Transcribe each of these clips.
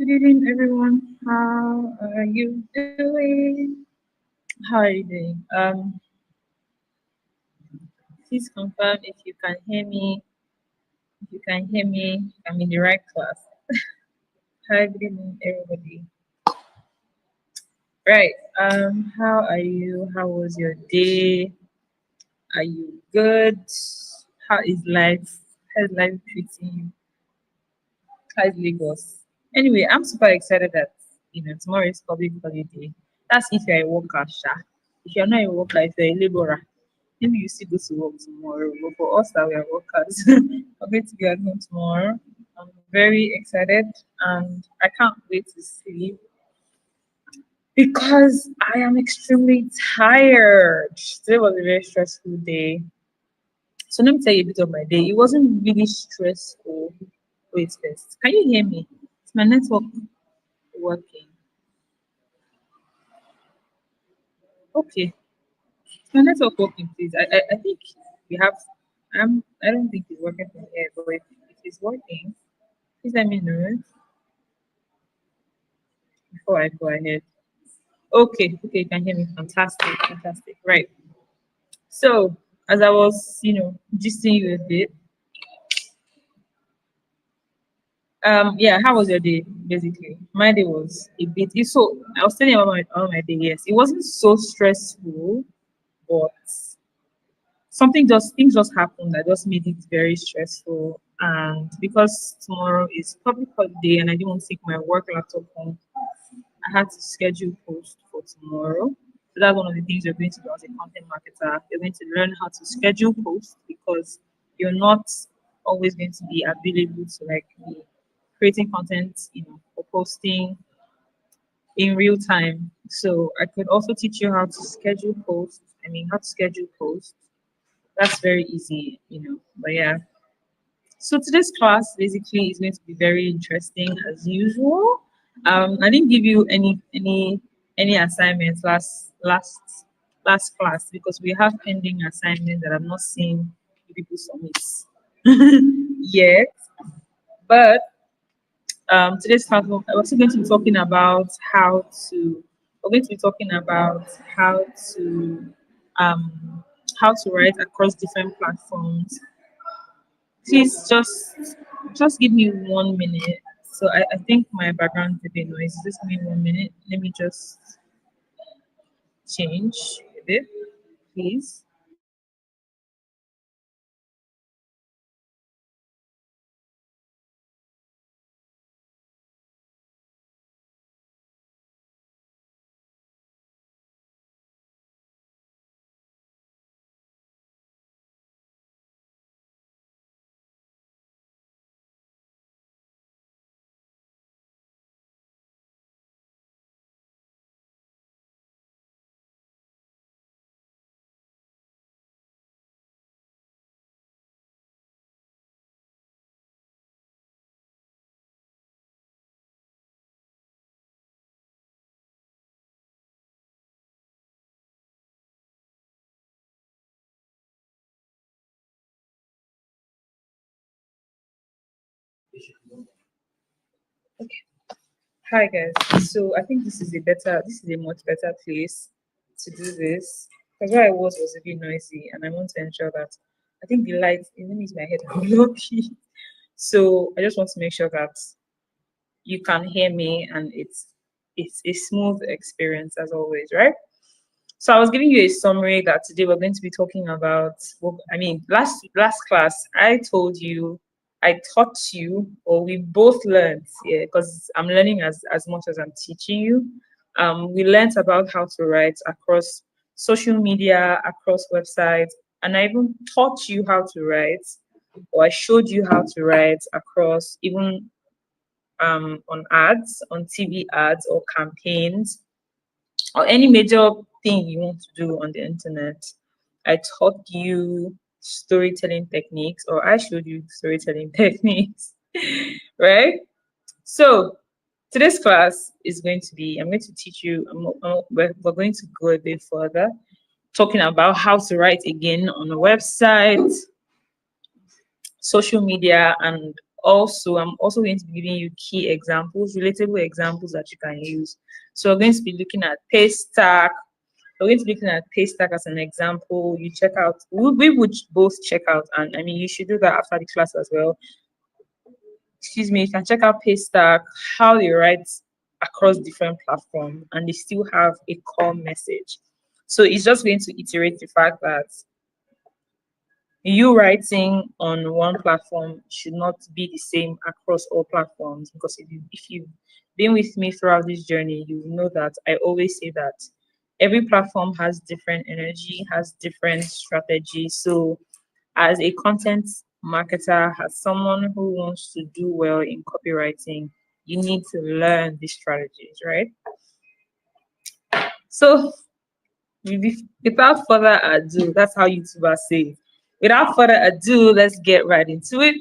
Good evening, everyone. How are you doing? How are you doing? Please confirm if you can hear me. If you can hear me, I'm in the right class. Hi, good evening, everybody. Right. How are you? How was your day? Are you good? How is life? How is life treating you? How is Lagos? Anyway, I'm super excited that tomorrow is public holiday. That's if you're a worker, sha. If you're not a worker, if you're a laborer, maybe you still go to work tomorrow. But for us that we are workers, we're going to be at home tomorrow. I'm very excited and I can't wait to sleep because I am extremely tired. Today was a very stressful day. So let me tell you a bit of my day. It wasn't really stressful. Wait first. Can you hear me? Is my network working? Okay. Is my network working, please? I think we have I don't think it's working from here, but if it's working, please let me know before I go ahead. Okay, okay, you can hear me. Fantastic, fantastic. Right. So as I was, gisting you a bit, yeah, how was your day? Basically, my day was a bit. So I was telling you about my day. Yes, it wasn't so stressful, but things just happened that just made it very stressful. And because tomorrow is public holiday and I didn't want to take my work laptop home, I had to schedule post for tomorrow. So that's one of the things you're going to do as a content marketer. You're going to learn how to schedule posts because you're not always going to be available to like be creating content, or posting in real time. So I could also teach you how to schedule posts. I mean, how to schedule posts. That's very easy. But yeah. So today's class basically is going to be very interesting as usual. I didn't give you any assignments last class because we have pending assignments that I've not seen you people submit yet. But today's class we're also going to be talking about we're going to be talking about to um how to write across different platforms. Please just give me 1 minute. So I think my background is a bit noisy. Just give me 1 minute. Let me just change a bit, please. Okay. Hi guys. So I think this is a much better place to do this. Because where I was a bit noisy and I want to ensure that I think the light let me use my head I'm lucky. So I just want to make sure that you can hear me and it's a smooth experience as always, right? So I was giving you a summary that today we're going to be talking about. Well, I mean, last class I told you, I taught you, or we both learned, yeah, because I'm learning as much as I'm teaching you. We learned about how to write across social media, across websites, and I even taught you how to write, or I showed you how to write across even on ads, on TV ads or campaigns or any major thing you want to do on the internet. I taught you storytelling techniques, or I showed you storytelling techniques, right? So today's class is going to be, I'm going to teach you, we're going to go a bit further, talking about how to write again on a website, social media, and Also, I'm also going to be giving you key examples, relatable examples that you can use. So we're going to be looking at Paystack. We're going to be looking at Paystack as an example. You check out, we would both check out, and I mean, you should do that after the class as well. Excuse me, you can check out Paystack, how they write across different platforms, and they still have a core message. So it's just going to iterate the fact that you writing on one platform should not be the same across all platforms, because if you've been with me throughout this journey, you know that I always say that every platform has different energy, has different strategies. So as a content marketer, as someone who wants to do well in copywriting, you need to learn these strategies, right? So without further ado, that's how YouTubers say it. Without further ado, let's get right into it.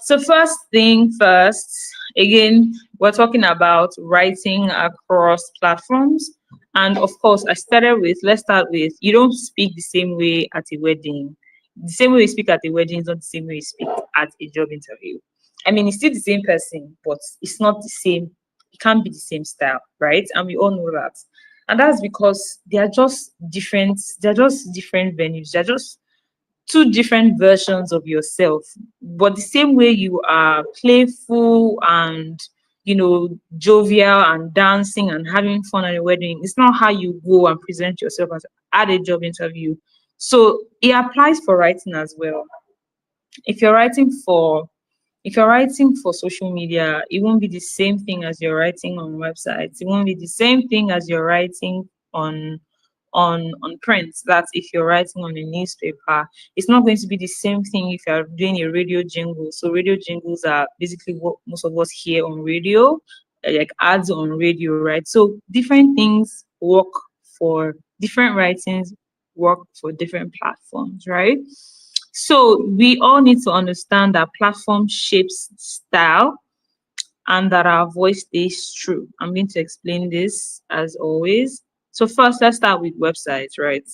So first thing first, again, we're talking about writing across platforms. And of course, let's start with, you don't speak the same way at a wedding. The same way you speak at a wedding is not the same way you speak at a job interview. I mean, it's still the same person, but it's not the same. It can't be the same style, right? And we all know that. And that's because they're just different venues. They're just two different versions of yourself, but the same way you are playful and jovial and dancing and having fun at a wedding, it's not how you go and present yourself as at a job interview. So it applies for writing as well. if you're writing for if you're writing for social media, it won't be the same thing as you're writing on websites. It won't be the same thing as you're writing on on print. That's if you're writing on a newspaper. It's not going to be the same thing if you're doing a radio jingle. So radio jingles are basically what most of us hear on radio, like ads on radio, right? So different things work for different writings, work for different platforms, right? So we all need to understand that platform shapes style and that our voice stays true. I'm going to explain this as always. So first, let's start with websites, right?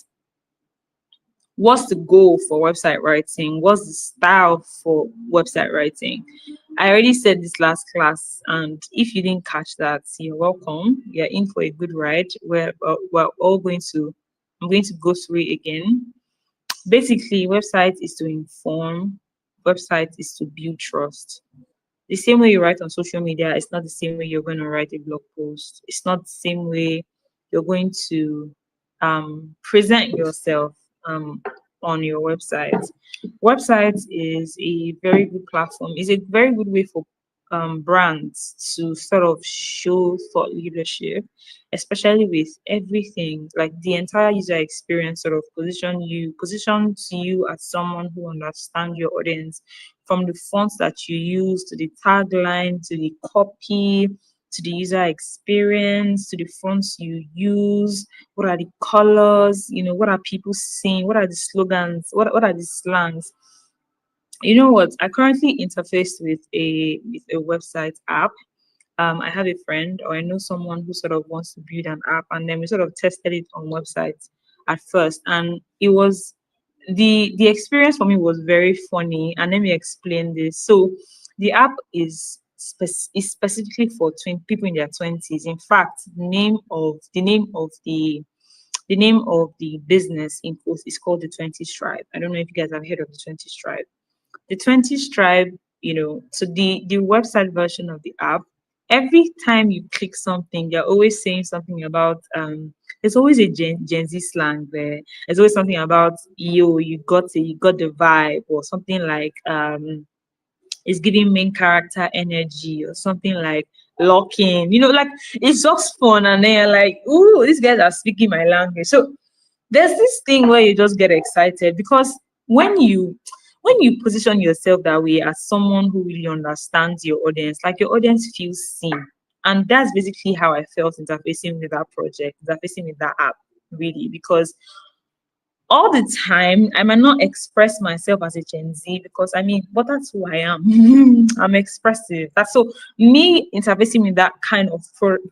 What's the goal for website writing? What's the style for website writing? I already said this last class, and if you didn't catch that, you're welcome. You're in for a good ride. We're all going to, I'm going to go through it again. Basically, website is to inform, website is to build trust. The same way you write on social media, it's not the same way you're going to write a blog post. It's not the same way you're going to present yourself on your website. Website is a very good platform. It's a very good way for brands to sort of show thought leadership, especially with everything like the entire user experience sort of positions you as someone who understands your audience, from the fonts that you use to the tagline to the copy to the user experience to the fonts you use. What are the colors? What are people saying? What are the slogans? What are the slangs? You know what? I currently interface with a website app. I have a friend, or I know someone who sort of wants to build an app, and then we sort of tested it on websites at first, and it was the experience for me was very funny. And let me explain this. So the app is specifically for people in their 20s. In fact, the name of the business in quotes is called the 20s Tribe. I don't know if you guys have heard of the 20s Tribe. The 20s Tribe, so the website version of the app, every time you click something, they're always saying something about there's always a Gen Z slang there. There's always something about you got the vibe, or something like it's giving main character energy, or something like locking, like it's just fun, and then you're like, ooh, these guys are speaking my language. So there's this thing where you just get excited, because when you position yourself that way as someone who really understands your audience, like your audience feels seen. And that's basically how I felt interfacing with that project, interfacing with that app, really, because all the time I might not express myself as a Gen Z, because I mean, but that's who I am. I'm expressive. That's so me interfacing with that kind of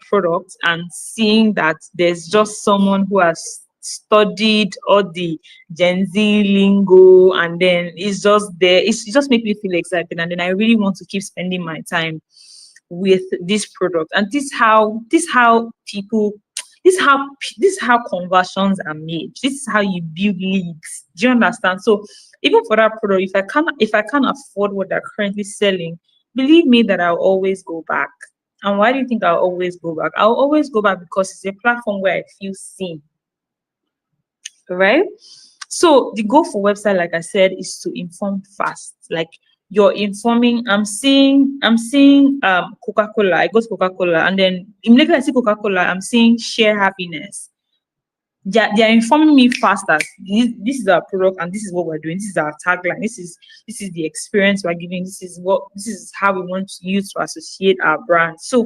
product and seeing that there's just someone who has studied all the Gen Z lingo, and then it's just there. It just makes me feel excited, and then I really want to keep spending my time with this product. And this how people this is how conversions are made. This is how you build leads. Do you understand? So even for that product, if I can't afford what they're currently selling, believe me that I'll always go back. And why do you think I'll always go back? I'll always go back because it's a platform where I feel seen, right? So the goal for website, like I said, is to inform fast. Like you're informing. I'm seeing Coca-Cola. I go to Coca-Cola, and then immediately I see Coca-Cola, I'm seeing share happiness. They're informing me faster. This is our product, and this is what we're doing. This is our tagline. This is the experience we're giving. This is how we want you to associate our brand. So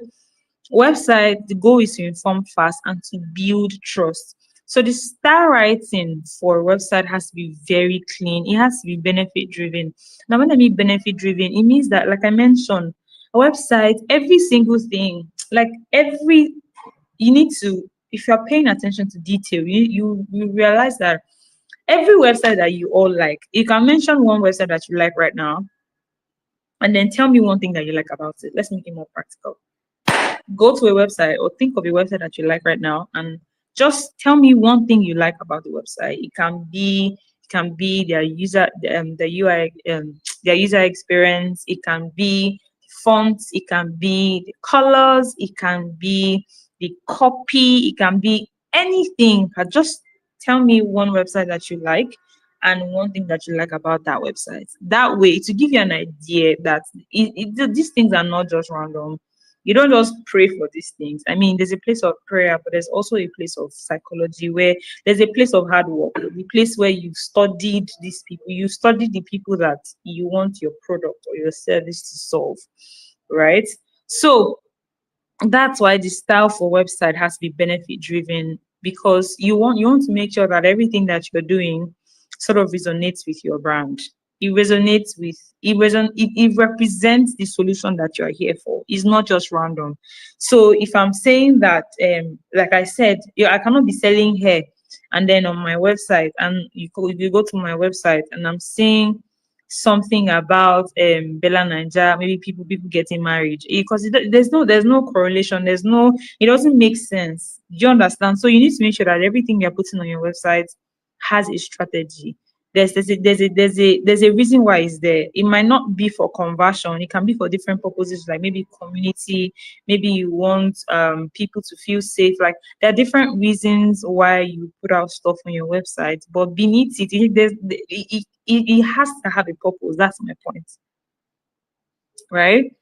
website, the goal is to inform fast and to build trust. So the star writing for a website has to be very clean. It has to be benefit driven. Now, when I mean benefit driven, it means that, like I mentioned, a website, every single thing, like every you need to, if you're paying attention to detail, you realize that every website that you all like, you can mention one website that you like right now, and then tell me one thing that you like about it. Let's make it more practical. Go to a website or think of a website that you like right now, and just tell me one thing you like about the website. It can be their the UI, their user experience. It can be fonts, it can be the colors, it can be the copy, it can be anything. But just tell me one website that you like and one thing that you like about that website. That way, to give you an idea that these things are not just random. You don't just pray for these things. I mean, there's a place of prayer, but there's also a place of psychology, where there's a place of hard work, the place where you studied these people, you studied the people that you want your product or your service to solve, right? So that's why the style for website has to be benefit driven, because you want to make sure that everything that you're doing sort of resonates with your brand. It represents the solution that you're here for. It's not just random. So if I'm saying that, like I said, I cannot be selling hair and then on my website, and you go to my website and I'm saying something about Bella Naija, maybe people getting married, because there's no correlation, it doesn't make sense. Do you understand? So you need to make sure that everything you're putting on your website has a strategy. There's a reason why it's there. It might not be for conversion, it can be for different purposes, like maybe community, maybe you want people to feel safe. Like there are different reasons why you put out stuff on your website, but beneath it, it has to have a purpose. That's my point, right?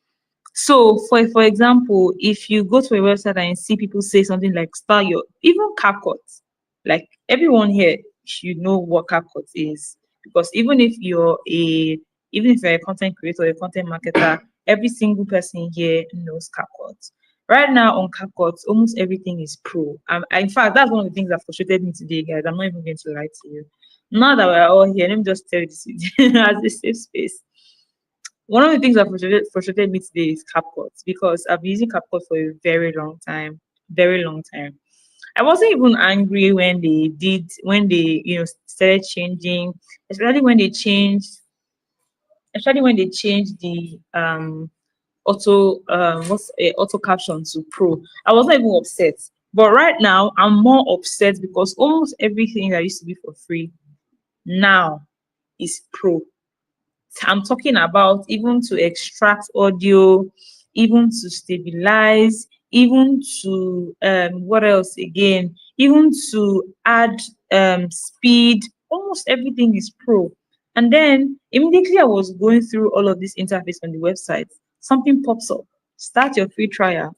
So for example, if you go to a website and you see people say something like start your, even CapCut, like everyone here should know what CapCut is, because even if you're a content creator, a content marketer, every single person here knows CapCut. Right now on CapCut, almost everything is pro. In fact, that's one of the things that frustrated me today, guys. I'm not even going to lie to you. Now that we're all here, let me just tell you this as a safe space. One of the things that frustrated me today is CapCut, because I've been using CapCut for a very long time, very long time. I wasn't even angry when they started changing, especially when they changed, the auto caption to pro. I was not even upset, but right now I'm more upset because almost everything that used to be for free now is pro. I'm talking about even to extract audio, even to stabilize, even to what else again? Even to add speed. Almost everything is pro. And then immediately I was going through all of this interface on the website, something pops up. Start your free trial.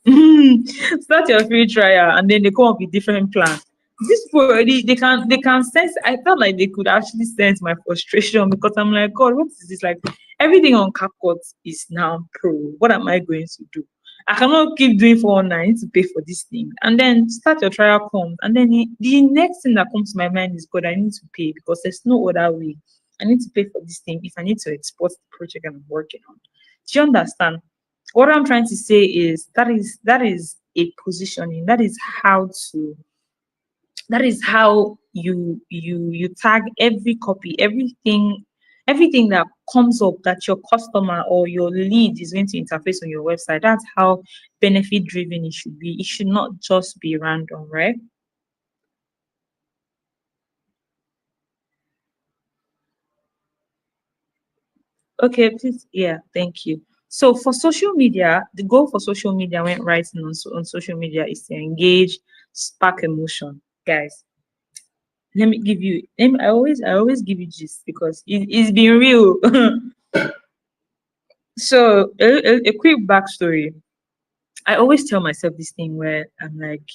Start your free trial, and then they come up with different plans. This people already, they can sense. I felt like they could actually sense my frustration, because I'm like, God, what is this? Like everything on CapCut is now pro. What am I going to do? I cannot keep doing 419. I need to pay for this thing. And then start your trial comes. And then the next thing that comes to my mind is, God, I need to pay, because there's no other way. I need to pay for this thing if I need to export the project I'm working on. Do you understand? What I'm trying to say is that is a positioning. That is how you tag every copy, everything that comes up that your customer or your lead is going to interface on your website. That's how benefit driven it should be. It should not just be random, right? Okay, please. Yeah, thank you. So for social media, the goal for social media when writing on social media is to engage, spark emotion. Guys, I always give you gist because it's been real. So a quick backstory. I always tell myself this thing where I'm like,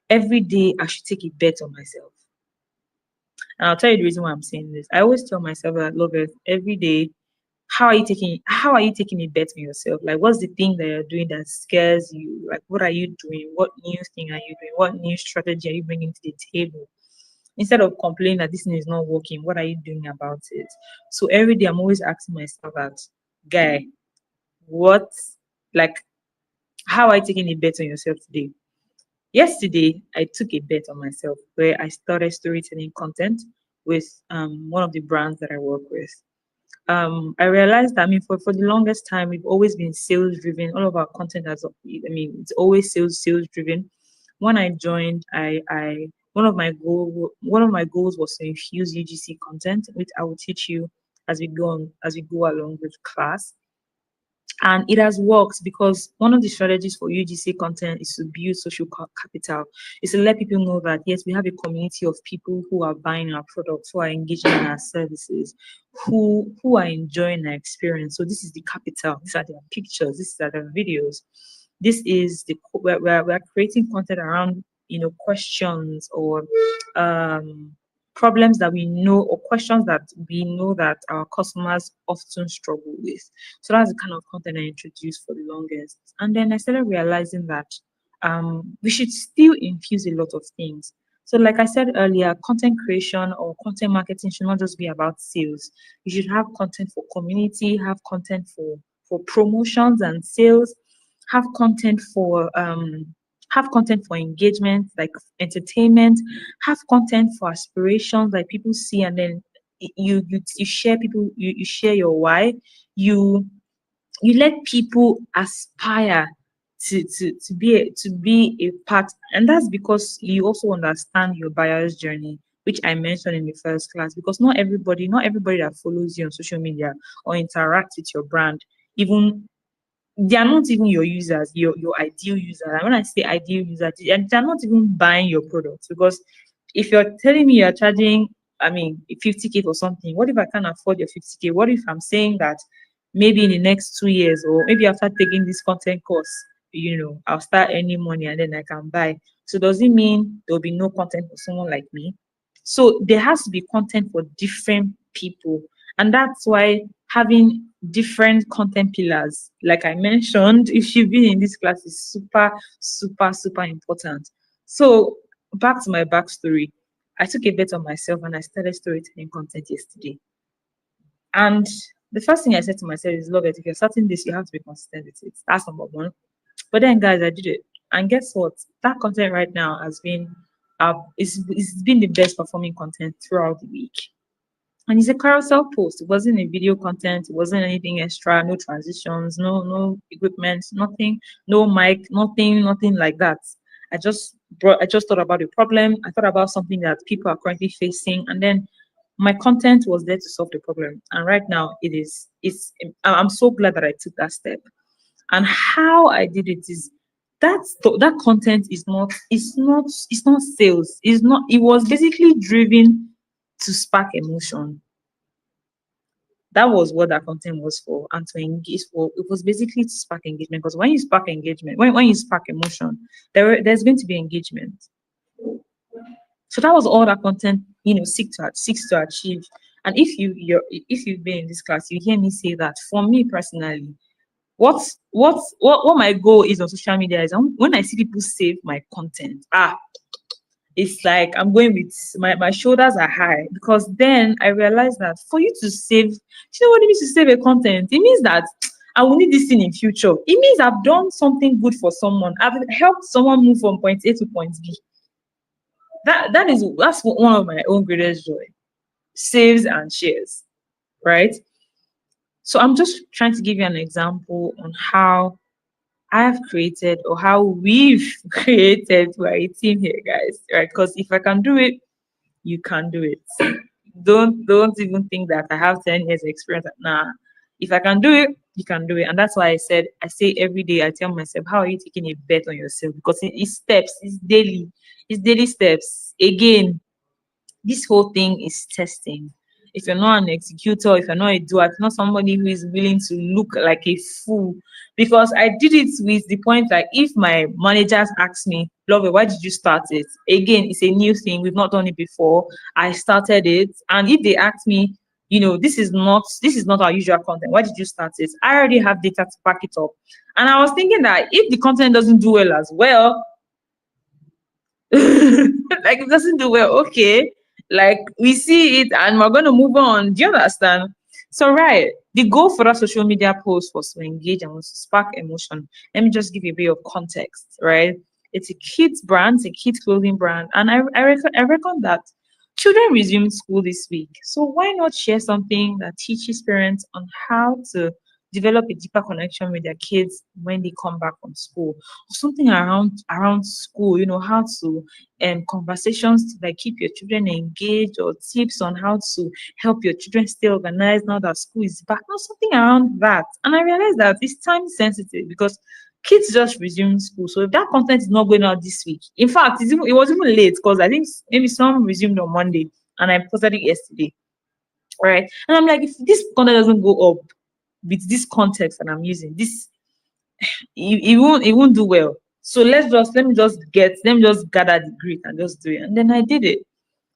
every day I should take a bet on myself. And I'll tell you the reason why I'm saying this. I always tell myself that, love it, every day, how are you taking a bet on yourself? Like, what's the thing that you're doing that scares you? Like, what are you doing? What new thing are you doing? What new strategy are you bringing to the table? Instead of complaining that this thing is not working, what are you doing about it? So every day I'm always asking myself that, guy, what, like, how are you taking a bet on yourself today? Yesterday, I took a bet on myself where I started storytelling content with one of the brands that I work with. I realized that, I mean, for the longest time, we've always been sales driven. All of our content has, I mean, it's always sales driven. When I joined, I one of my goals was to infuse UGC content, which I will teach you as we go along with class. And it has worked because one of the strategies for UGC content is to build social capital, is to let people know that yes, we have a community of people who are buying our products, who are engaging in our services, who are enjoying our experience. So this is the capital. These are their pictures. These are their videos. This is we're creating content around questions or problems that we know or questions that we know that our customers often struggle with. So that's the kind of content I introduced for the longest. And then I started realizing that we should still infuse a lot of things. So, like I said earlier, content creation or content marketing should not just be about sales. You should have content for community, have content for promotions and sales, have content for engagement, like entertainment, have content for aspirations, like people see, and then you share you share your why, you you let people aspire to be a part, and that's because you also understand your buyer's journey, which I mentioned in the first class. Because not everybody that follows you on social media or interacts with your brand, even they are not even your users, your ideal user. And when I say ideal user, they're not even buying your products. Because if you're telling me you're charging, I mean, 50K or something, what if I can't afford your 50K? What if I'm saying that maybe in the next 2 years, or maybe after taking this content course, I'll start earning money and then I can buy. So does it mean there'll be no content for someone like me? So there has to be content for different people. And that's why having different content pillars, like I mentioned, if you've been in this class, is super, super, super important. So back to my backstory. I took a bet on myself and I started storytelling content yesterday. And the first thing I said to myself is, love it, if you're starting this, you have to be consistent with it. That's number one. But then, guys, I did it. And guess what? That content right now has been it's been the best performing content throughout the week. And it's a carousel post. It wasn't a video content. It wasn't anything extra. No transitions. No equipment. Nothing. No mic. Nothing like that. I just thought about a problem. I thought about something that people are currently facing, and then my content was there to solve the problem. And right now, I'm so glad that I took that step. And how I did it is that content is not it's not sales. It was basically driven to spark emotion. That was what that content was for, and to engage for. It was basically to spark engagement, because when you spark engagement, when you spark emotion, there's going to be engagement. So that was all that content, seeks to achieve. And if you've been in this class, you hear me say that for me personally, what my goal is on social media is, when I see people save my content, it's like I'm going with my shoulders are high, because then I realize that for you to save, you know what it means to save a content? It means that I will need this thing in future. It means I've done something good for someone. I've helped someone move from point A to point B. That's one of my own greatest joy. Saves and shares, right? So I'm just trying to give you an example on how I have created or how we've created. We're a team here, guys, right? Because if I can do it, you can do it. Don't even think that I have 10 years experience. Nah. If I can do it, you can do it. And that's why I say every day, I tell myself, how are you taking a bet on yourself? Because it's steps, it's daily steps. Again, this whole thing is testing. If you're not an executor, if you're not a doer, if you're not somebody who is willing to look like a fool, because I did it with the point like if my managers ask me, Love, why did you start it? Again, it's a new thing. We've not done it before. I started it. And if they ask me, this is not our usual content. Why did you start it? I already have data to back it up. And I was thinking that if the content doesn't do well as well, like it doesn't do well, okay, like we see it and we're going to move on. Do you understand? So right, the goal for that social media post was to engage and was to spark emotion. Let me just give you a bit of context, right? It's a kids brand, it's a kids clothing brand, and I reckon that children resumed school this week, so why not share something that teaches parents on how to develop a deeper connection with their kids when they come back from school, or something around school, how to conversations to like keep your children engaged, or tips on how to help your children stay organized now that school is back, or something around that. And I realized that it's time sensitive because kids just resumed school. So if that content is not going out this week, in fact, it was even late because I think maybe some resumed on Monday and I posted it yesterday. Right. And I'm like, if this content doesn't go up with this context that I'm using, this it won't do well. So let me just gather the grit and just do it. And then I did it.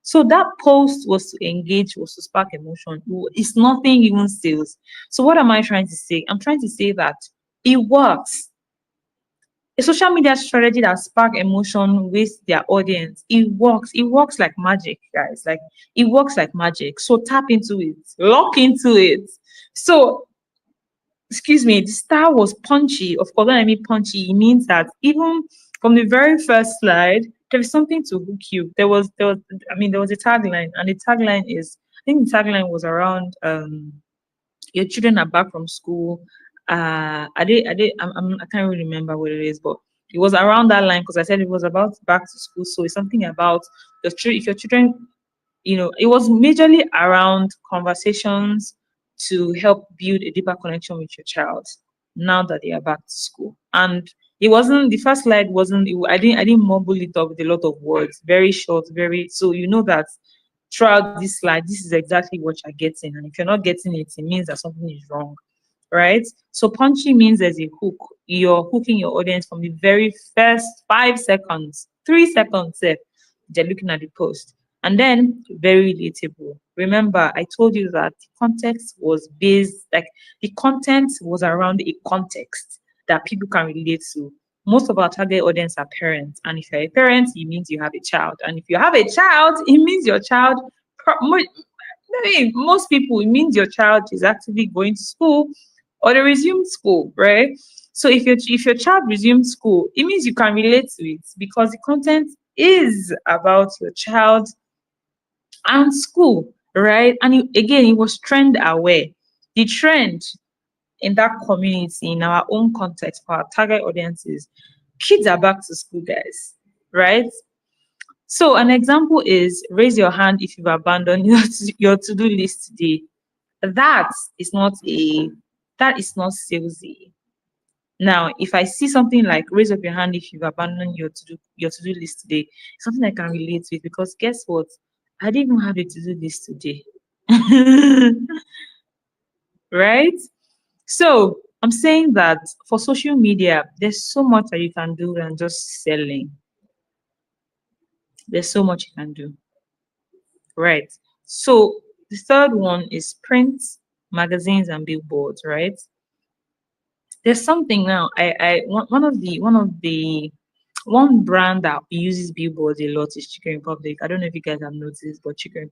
So that post was to engage, was to spark emotion. It's nothing even sales. So what am I trying to say? I'm trying to say that it works. A social media strategy that spark emotion with their audience, it works. It works like magic, guys. Like it works like magic. So tap into it, lock into it. So excuse me, the style was punchy. Of course, when I mean punchy, it means that even from the very first slide, there is something to hook you. There was a tagline, and the tagline is, I think the tagline was around your children are back from school. I can't really remember what it is, but it was around that line because I said it was about back to school. So it's something about if your children, it was majorly around conversations to help build a deeper connection with your child now that they are back to school. And it wasn't the first slide wasn't it, I didn't mumble it up with a lot of words, very short, very so you know that throughout this slide, this is exactly what you're getting. And if you're not getting it, it means that something is wrong, right? So punchy means there's a hook. You're hooking your audience from the very first 5 seconds, 3 seconds, they're looking at the post. And then very relatable. Remember, I told you that the content was around a context that people can relate to. Most of our target audience are parents. And if you're a parent, it means you have a child. And if you have a child, it means your child, most people, it means your child is actively going to school or they resume school, right? So if your child resumes school, it means you can relate to it because the content is about your child and school, right? And again, it was trend aware. The trend in that community, in our own context, for our target audiences, kids are back to school, guys, right? So an example is raise your hand if you've abandoned your to-do list today. That is not a that is not salesy. Now, if I see something like raise up your hand if you've abandoned your to-do list today, it's something I can relate with because guess what? I didn't even have a to-do list today. Right? So I'm saying that for social media, there's so much that you can do than just selling. There's so much you can do. Right. So the third one is print, magazines, and billboards, right? There's something now. One brand that uses billboards a lot is Chicken Republic. I don't know if you guys have noticed, but Chicken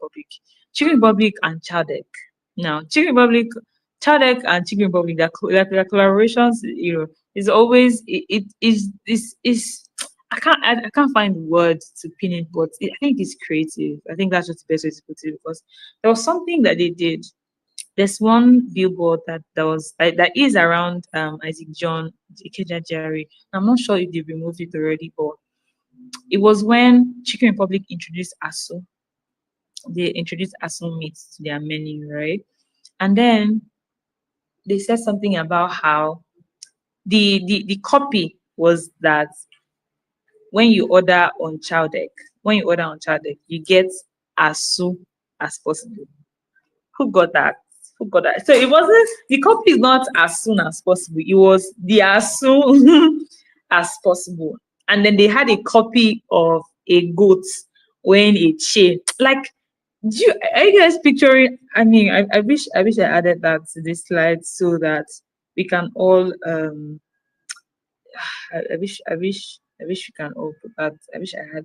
Republic and Chowdeck. Now, Chicken Republic, Chowdeck and Chicken Republic, their collaborations, is always it is I can't find words to pin it, but I think it's creative. I think that's just the best way to put it, because there was something that they did. There's one billboard that is around Isaac John Ikeja Jerry. I'm not sure if they've removed it already, but it was when Chicken Republic introduced ASU. They introduced ASU meat to their menu, right? And then they said something about how the copy was that when you order on Chowdeck, you get as soon as possible. Who got that? Who got that? So it wasn't, the copy is not as soon as possible. It was the as soon as possible. And then they had a copy of a goat wearing a chain. Like, are you guys picturing? I mean, I wish I added that to this slide so that we can all I wish we can all put that. I wish I had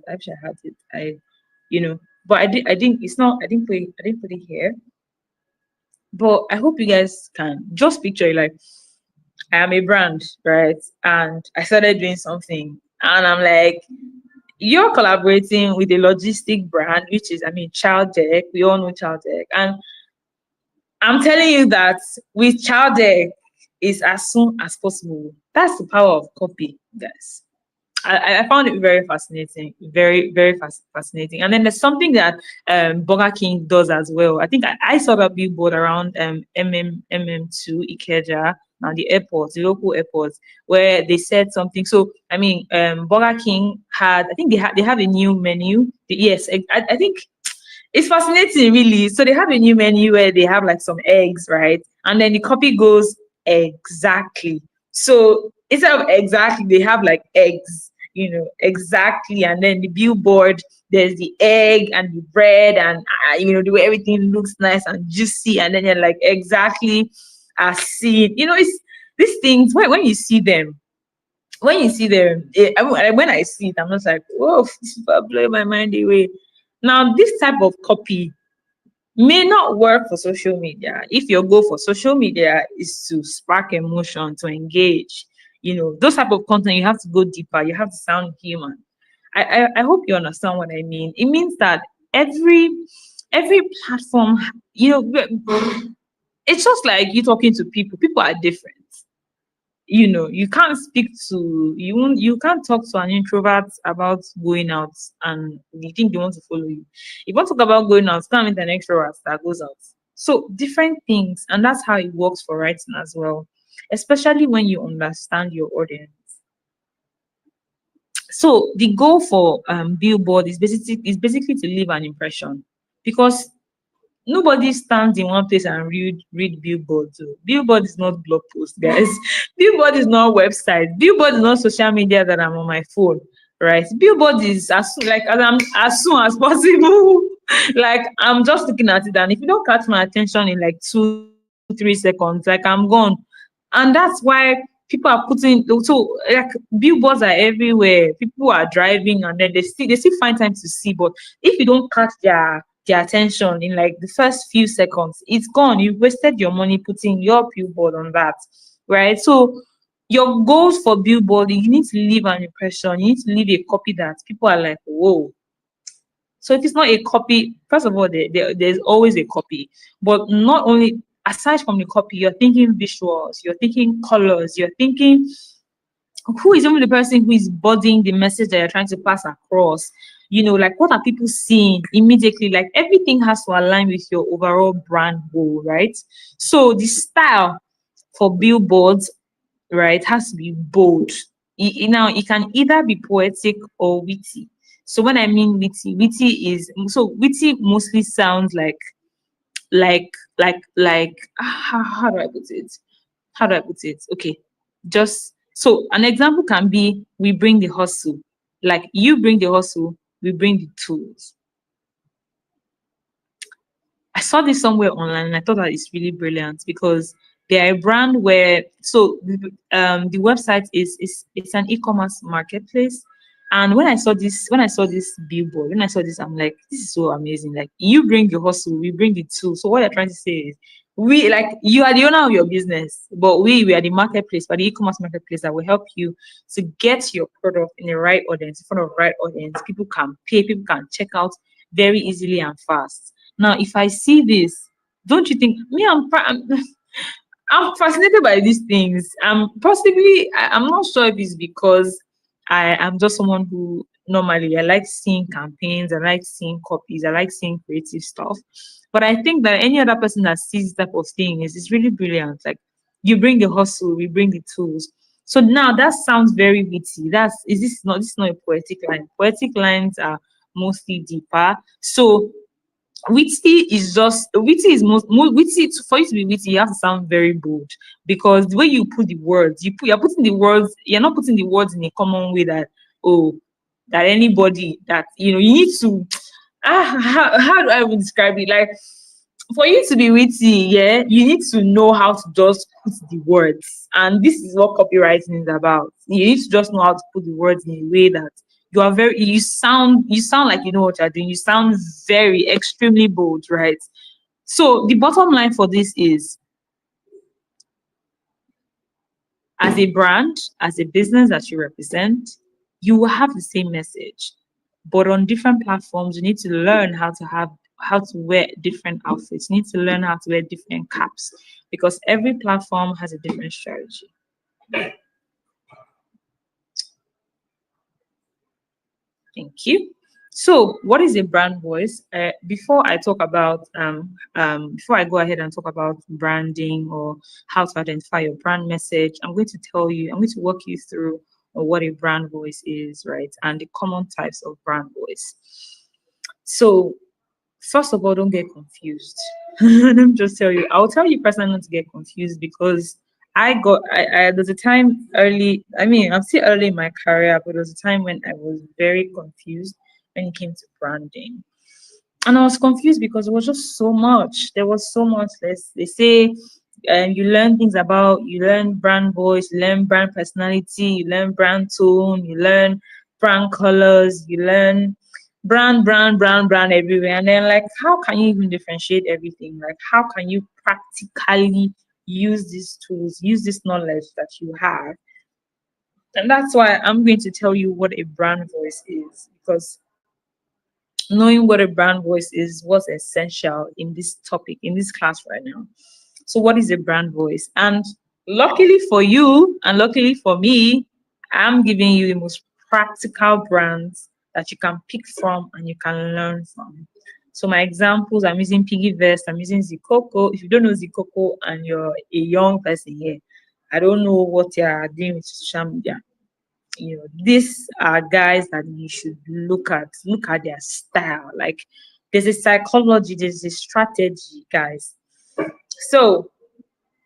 it. But I didn't. It's not. I didn't put it here. But I hope you guys can just picture it. Like, I am a brand, right? And I started doing something, and I'm like, you're collaborating with a logistic brand, which is, I mean, Child Deck. We all know Child Deck, and I'm telling you that with Child Deck is as soon as possible. That's the power of copy, guys. I found it very fascinating, very, very fascinating. And then there's something that Burger King does as well. I think I saw that billboard around MM2 Ikeja, now the airport, the local airports, where they said something. So I mean, Burger King I think they have a new menu. Yes, I think it's fascinating, really. So they have a new menu where they have like some eggs, right? And then the copy goes exactly. So instead of exactly, they have like eggs, exactly. And then the billboard, there's the egg and the bread, and the way everything looks nice and juicy. And then you're like, exactly as seen. It's these things when you see them. When I see it, I'm just like, whoa, this is blowing my mind away. Now, this type of copy may not work for social media. If your goal for social media is to spark emotion, to engage, those type of content, you have to go deeper. You have to sound human. I hope you understand what I mean. It means that every platform, it's just like you talking to people. People are different. You can't you can't talk to an introvert about going out and you think they want to follow you. If you want to talk about going out, come with an extrovert that goes out. So different things, and that's how it works for writing as well, especially when you understand your audience. So the goal for billboard is basically to leave an impression, because nobody stands in one place and read billboard. So billboard is not blog post, guys. Billboard is not website. Billboard is not social media that I'm on my phone, right? Billboard is as soon as possible. Like, I'm just looking at it, and if you don't catch my attention in like 2-3 seconds, like, I'm gone. And that's why people are putting, so like, billboards are everywhere. People are driving, and then they still find time to see. But if you don't catch their attention in like the first few seconds, it's gone. You've wasted your money putting your billboard on that, right? So your goals for billboard, you need to leave an impression. You need to leave a copy that people are like, whoa. So if it's not a copy, first of all, there's always a copy. But not only, aside from the copy, you're thinking visuals, you're thinking colors, you're thinking who is even the person who is bodying the message that you're trying to pass across. Like, what are people seeing immediately? Like, everything has to align with your overall brand goal, right? So the style for billboards, right, has to be bold. Now, it can either be poetic or witty. So when I mean witty mostly sounds like how do I put it? Okay, just so an example can be, we bring the hustle. Like, you bring the hustle, we bring the tools. I saw this somewhere online, and I thought that it's really brilliant, because they're a brand where, the website is it's an e-commerce marketplace. And when I saw this billboard, I'm like, this is so amazing. Like, you bring the hustle, we bring the tool. So what they're trying to say is, We, like, you are the owner of your business, but we are the marketplace, but the e-commerce marketplace that will help you to get your product in the right audience, in front of the right audience. People can pay, people can check out very easily and fast. Now, if I see this, don't you think me? I'm fascinated by these things. I'm not sure if it's because I am just someone who normally I like seeing campaigns, I like seeing copies, I like seeing creative stuff. But I think that any other person that sees this type of thing is really brilliant. Like, you bring the hustle, we bring the tools. So now that sounds very witty. This is not a poetic line. Poetic lines are mostly deeper. So witty is most witty. For you to be witty, you have to sound very bold, because the way you put the words, you're putting the words, you're not putting the words in a common way that, oh, that anybody that, you need to, how do I even describe it? Like, for you to be witty, yeah, you need to know how to just put the words. And this is what copywriting is about. You need to just know how to put the words in a way that you sound like you know what you're doing. You sound very extremely bold, right? So the bottom line for this is, as a brand, as a business that you represent, you will have the same message. But on different platforms, you need to learn how to wear different outfits. You need to learn how to wear different caps, because every platform has a different strategy. Thank you. So, what is a brand voice? Before I go ahead and talk about branding or how to identify your brand message, I'm going to tell you, I'm going to walk you through what a brand voice is, right? And the common types of brand voice. So, first of all, don't get confused. Let me just tell you. I'll tell you personally not to get confused, because there's a time early. I mean, I'm still early in my career, but there was a time when I was very confused when it came to branding. And I was confused because there was just so much. There was so much. They say, you learn brand voice, you learn brand personality, you learn brand tone, you learn brand colors, you learn brand everywhere. And then, like, how can you even differentiate everything? Like, how can you practically use these tools, use this knowledge that you have? And that's why I'm going to tell you what a brand voice is, because knowing what a brand voice is was essential in this topic, in this class right now. So, what is a brand voice? And luckily for you, and luckily for me, I'm giving you the most practical brands that you can pick from and you can learn from. So, my examples, I'm using Piggyvest, I'm using Zikoko. If you don't know Zikoko and you're a young person here, I don't know what you're doing with social media. These are guys that you should look at their style. Like, there's a psychology, there's a strategy, guys. So,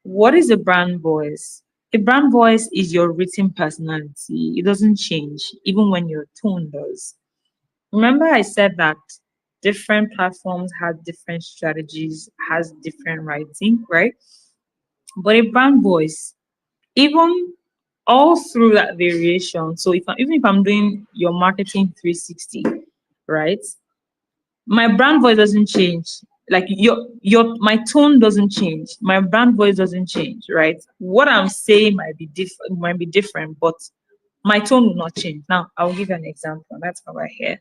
what is a brand voice? A brand voice is your written personality. It doesn't change, even when your tone does. Remember, I said that different platforms have different strategies, has different writing, right? But a brand voice, even all through that variation. So, even if I'm doing your marketing 360, right? My brand voice doesn't change. Like, my tone doesn't change. My brand voice doesn't change, right? What I'm saying might be different, but my tone will not change. Now, I'll give you an example. That's how I hear.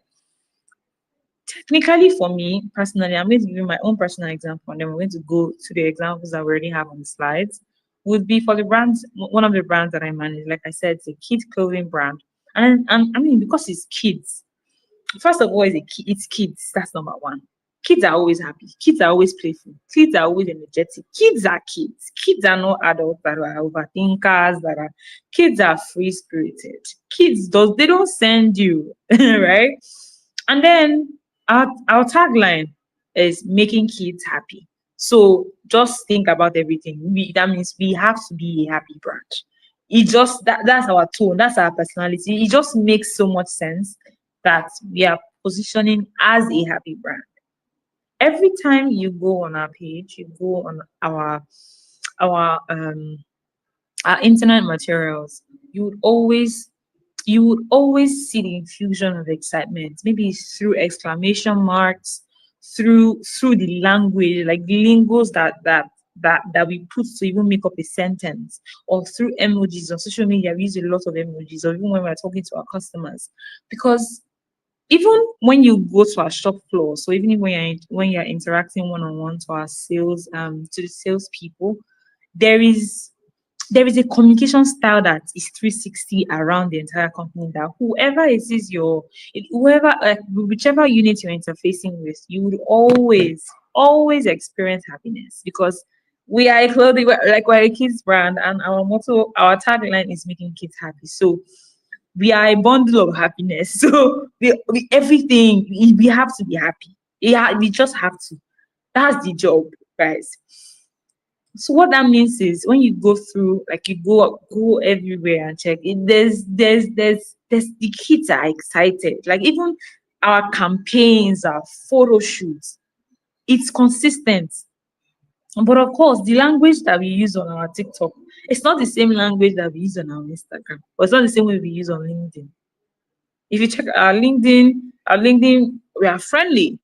Technically, for me personally, I'm going to give you my own personal example, and then we're going to go to the examples that we already have on the slides. Would be for the brands, one of the brands that I manage. Like I said, it's a kid clothing brand, and I mean, because it's kids. First of all, it's kids. That's number one. Kids are always happy. Kids are always playful. Kids are always energetic. Kids are kids. Kids are not adults that are overthinkers. Kids are free spirited. They don't send you right. And then our tagline is making kids happy. So just think about everything. That means we have to be a happy brand. That's our tone, that's our personality. It just makes so much sense that we are positioning as a happy brand. Every time you go on our page, you go on our internet materials, you would always see the infusion of excitement. Maybe it's through exclamation marks, through the language, like the lingos that that we put to even make up a sentence, or through emojis on social media. We use a lot of emojis, or even when we're talking to our customers, because even when you go to our shop floor, so even when you're interacting one on one to our sales to the salespeople, there is there is a communication style that is 360 around the entire company, that whoever it is whoever, whichever unit you're interfacing with, you would always experience happiness, because we are a clothing, we're a kids brand, and our motto, our tagline is making kids happy. So we are a bundle of happiness. So we everything, we have to be happy. Yeah, we just have to. That's the job, guys. So what that means is, when you go through, like, you go everywhere and check it, there's the kids are excited. Like, even our campaigns, our photo shoots, it's consistent. But of course, the language that we use on our TikTok, it's not the same language that we use on our Instagram, or it's not the same way we use on LinkedIn. If you check our LinkedIn, we are friendly,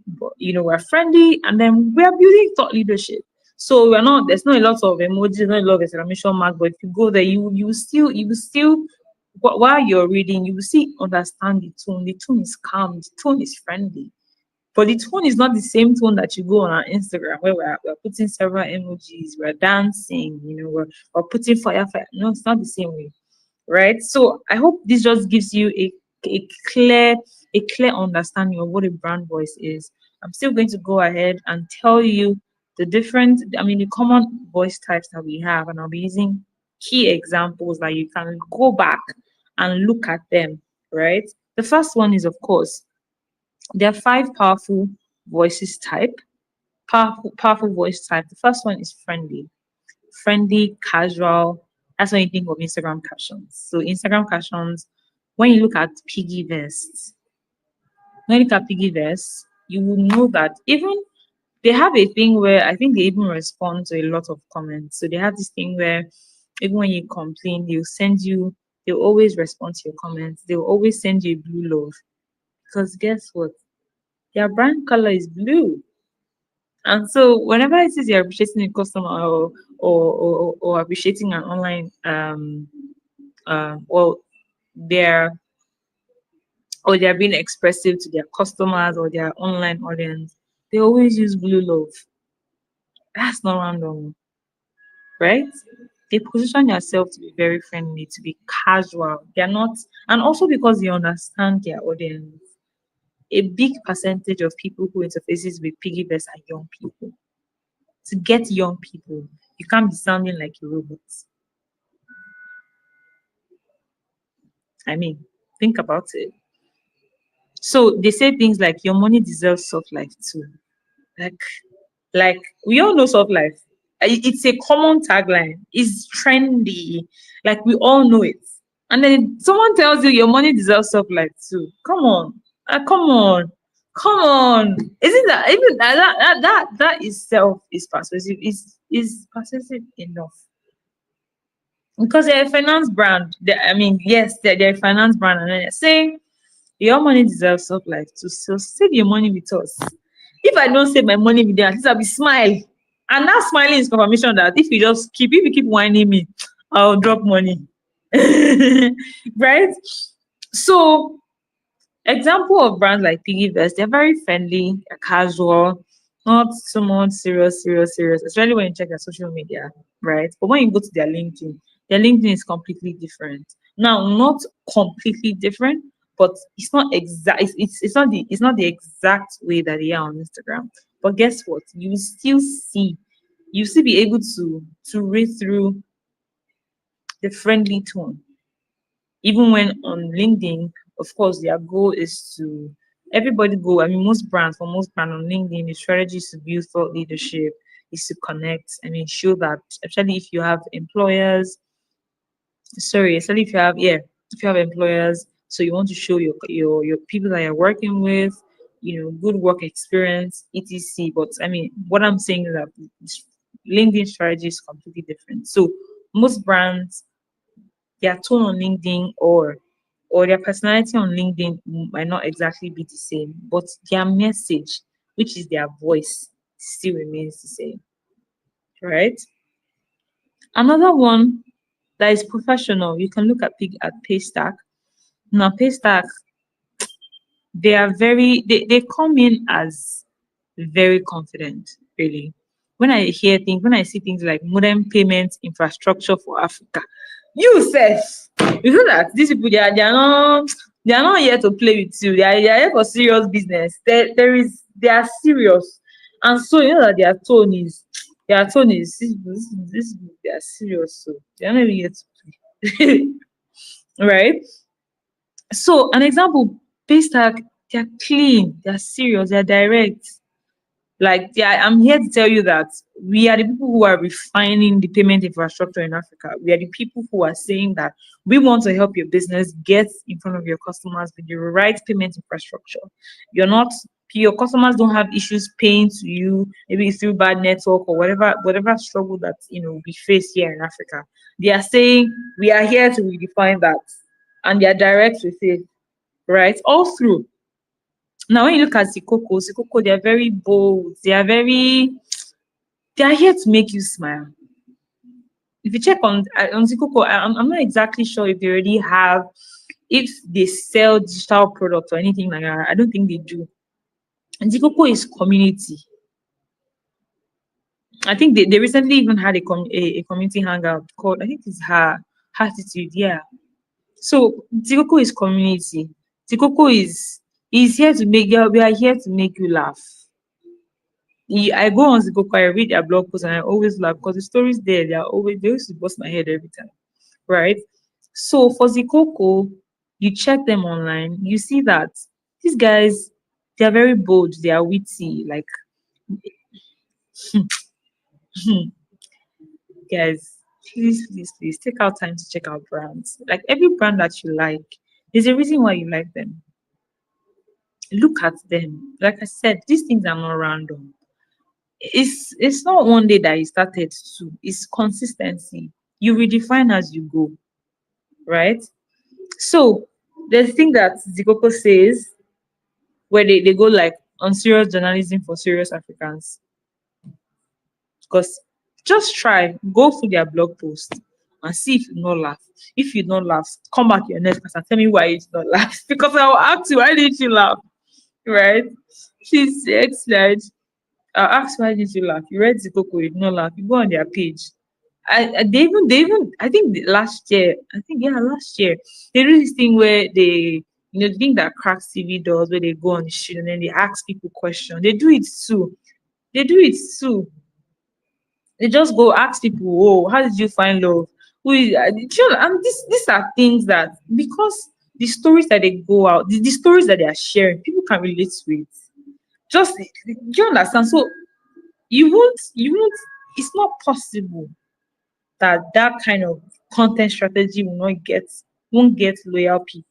but we're friendly, and then we are building thought leadership. So there's not a lot of emojis, not a lot of exclamation mark, but if you go there, you will still while you're reading, you will still understand the tone. The tone is calm, the tone is friendly. But the tone is not the same tone that you go on our Instagram, where we're putting several emojis, we're dancing, we're putting fire. No, it's not the same way, right? So I hope this just gives you a clear a clear understanding of what a brand voice is. I'm still going to go ahead and tell you the common voice types that we have, and I'll be using key examples that you can go back and look at them, right? The first one is, of course, there are five voices type, powerful voice type. The first one is friendly, casual. That's when you think of Instagram captions. So Instagram captions, when you look at Piggyverse, you will know that even they have a thing where I think they even respond to a lot of comments. So they have this thing where even when you complain, they'll always respond to your comments. They'll always send you a blue love. Because guess what? Their brand color is blue. And so whenever it says you're appreciating a customer, or appreciating an online or they're they're being expressive to their customers or their online audience, they always use blue love. That's not random, right? They position yourself to be very friendly, to be casual. They're not, and also because they understand their audience. A big percentage of people who interfaces with Piggyverse are young people. To get young people, you can't be sounding like a robot. I mean, think about it. So they say things like your money deserves soft life too. Like, like we all know soft life. It's a common tagline. It's trendy. Like, we all know it. And then someone tells you your money deserves soft life too. Come on. Come on. Come on. Isn't that even that itself is persuasive? Is persuasive enough? Because they're a finance brand. Yes, they're a finance brand, and then they're saying your money deserves soft life too. So save your money with us. If I don't save my money with them, at least I'll be smile. And that smiling is confirmation that if you keep whining me, I'll drop money. Right? So, example of brands like Piggyverse, they're very friendly, they're casual, not so much serious, especially when you check their social media, right? But when you go to their LinkedIn is completely different. Now, not completely different, but it's not exact. It's not the exact way that they are on Instagram. But guess what? You still be able to read through the friendly tone. Even when on LinkedIn, of course, their goal is to everybody go. For most brands on LinkedIn, the strategy is to build thought leadership, is to connect. Show that, especially if you have employers. Sorry, especially if you have employers, so you want to show your people that you're working with, good work experience, etc. But what I'm saying is that LinkedIn strategy is completely different. So most brands, their tone on LinkedIn or their personality on LinkedIn might not exactly be the same, but their message, which is their voice, still remains the same. right? Another one that is professional, you can look at Paystack. Now, Paystack, they come in as very confident, really. When I see things like modern payment infrastructure for Africa, you said, you know that these people, they are not here to play with you. They are here for serious business. They are serious. And so you know that their tone is they are serious, so they are not even here to play. Right? So an example, Paystack, they're clean, they're serious, they're direct. Like, yeah, I'm here to tell you that we are the people who are refining the payment infrastructure in Africa. We are the people who are saying that we want to help your business get in front of your customers with the right payment infrastructure. You're not Your customers don't have issues paying to you, maybe through bad network or whatever struggle that we face here in Africa. They are saying we are here to redefine that, and they are direct with it, right? All through. Now, when you look at Sikoko, they are very bold. They are here to make you smile. If you check on Sikoko, I'm not exactly sure if they already have, if they sell digital products or anything like that. I don't think they do. And Sikoko is community. I think they recently even had a community hangout called, I think it's her attitude, yeah. So Sikoko is community. Sikoko is here to make you. We are here to make you laugh. I go on Zikoko, I read their blog posts, and I always laugh because the stories there, they used to bust my head every time, right? So for Zikoko, you check them online, you see that these guys, they are very bold, they are witty. Like, guys, please take out time to check out brands. Like every brand that you like, there's a reason why you like them. Look at them. Like I said, these things are not random. It's not one day that you started to. It's consistency. You redefine as you go, right? So there's thing that Zikoko says where they go like on serious journalism for serious Africans. Because just try, go through their blog post and see if you not laugh. If you not laugh, come back to your next class and tell me why you did not laugh. Because I will ask you, why didn't you laugh? Right? She's excellent. I'll ask, why did you laugh? You read Zikoko, you did not laugh. You go on their page. They even I think last year, last year they do this thing where the thing that Cracks TV does, where they go on the street and then they ask people questions. They do it too. They do it too. They just go ask people, "Oh, how did you find love? Who is?" And these are things that, because the stories that they go out, the stories that they are sharing, people can relate to it. Just, do you understand? So you won't. It's not possible that kind of content strategy won't get loyal people,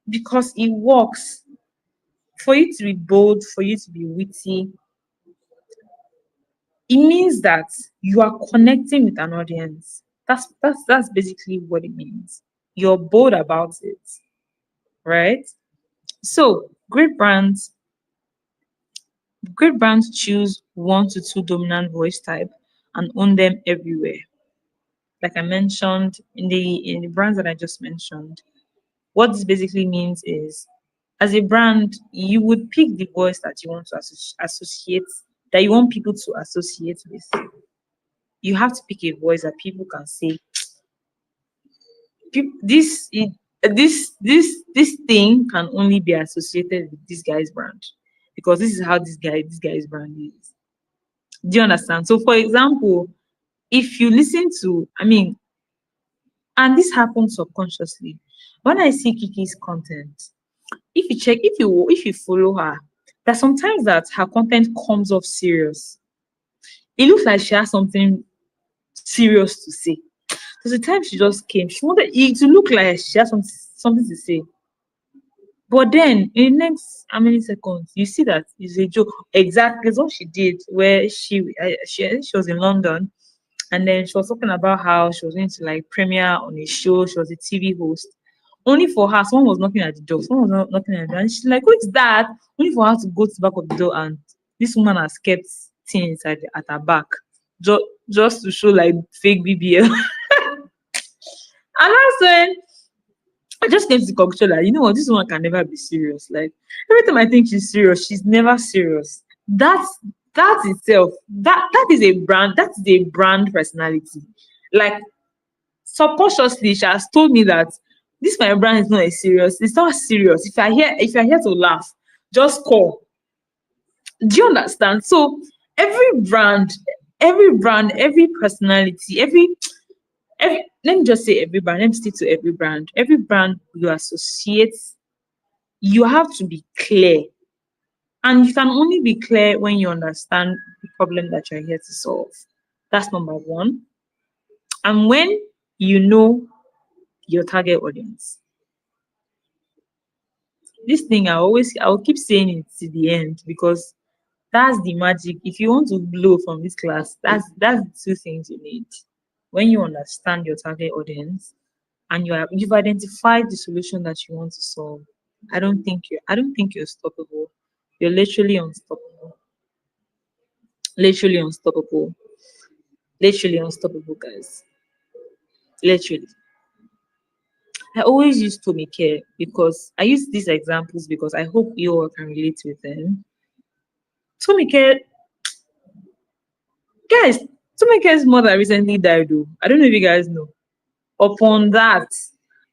because it works. For you to be bold, for you to be witty, it means that you are connecting with an audience. That's basically what it means. You're bold about it, right? So great brands choose 1 to 2 dominant voice type and own them everywhere. Like I mentioned, in the brands that I just mentioned, what this basically means is, as a brand, you would pick the voice that you want to associate, that you want people to associate with. You have to pick a voice that people can say, "Peop- this thing can only be associated with this guy's brand, because this is how this guy's brand is." Do you understand? So, for example, if you listen to, and this happens subconsciously, when I see Kiki's content, if you follow her, there's sometimes that her content comes off serious. It looks like she has something serious to say. There's a time she just came, she wanted it to look like she has something to say. But then in the next how many seconds, you see that it's a joke. Exactly, it's what she did, where she was in London, and then she was talking about how she was going to like premiere on a show. She was a TV host. Only for her, someone was knocking at the door. Someone was knocking at the door, and she's like, "Who is that?" Only for her to go to the back of the door, and this woman has kept things at her back, just to show like fake BBL. And that's when I just came to the conclusion that, you know what, this one can never be serious. Like, every time I think she's serious, she's never serious. That itself, that is a brand, that is a brand personality. Like, subconsciously, she has told me that this my brand is not a serious, it's not serious. If you're here to laugh, just call. Do you understand? So every brand, every personality, every let me just say every brand, let me stick to every brand. Every brand you associate, you have to be clear. And you can only be clear when you understand the problem that you're here to solve. That's number one. And when you know your target audience. This thing I'll keep saying it to the end because that's the magic. If you want to blow from this class, that's the two things you need. When you understand your target audience and you've identified the solution that you want to solve, I don't think you're stoppable. You're literally unstoppable. Literally unstoppable. Literally unstoppable, guys. Literally. I always use Tommy Care because I use these examples because I hope you all can relate with them. Tommy Care, guys, Tommy Care's mother recently died though. I don't know if you guys know. Upon that,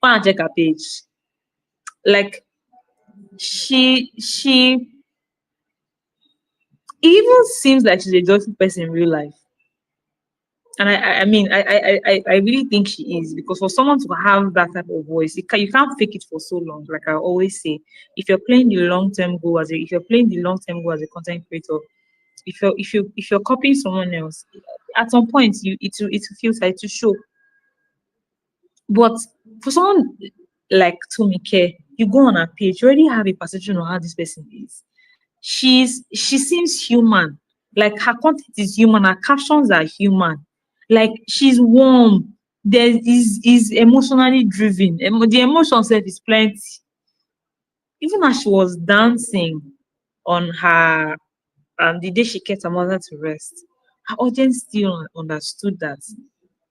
go and check her page. Like she even seems like she's a joyful person in real life. And I mean, I really think she is because for someone to have that type of voice, you can't fake it for so long. Like I always say, if you're playing the long term goal if you're playing the long term goal as a content creator, if you're copying someone else, at some point it will feel like to show. But for someone like Tomike, you go on her page, you already have a perception of how this person is. She seems human. Like her content is human, her captions are human. Like she's warm. There is emotionally driven. The emotion self is plenty. Even as she was dancing on her the day she kept her mother to rest, her audience still understood that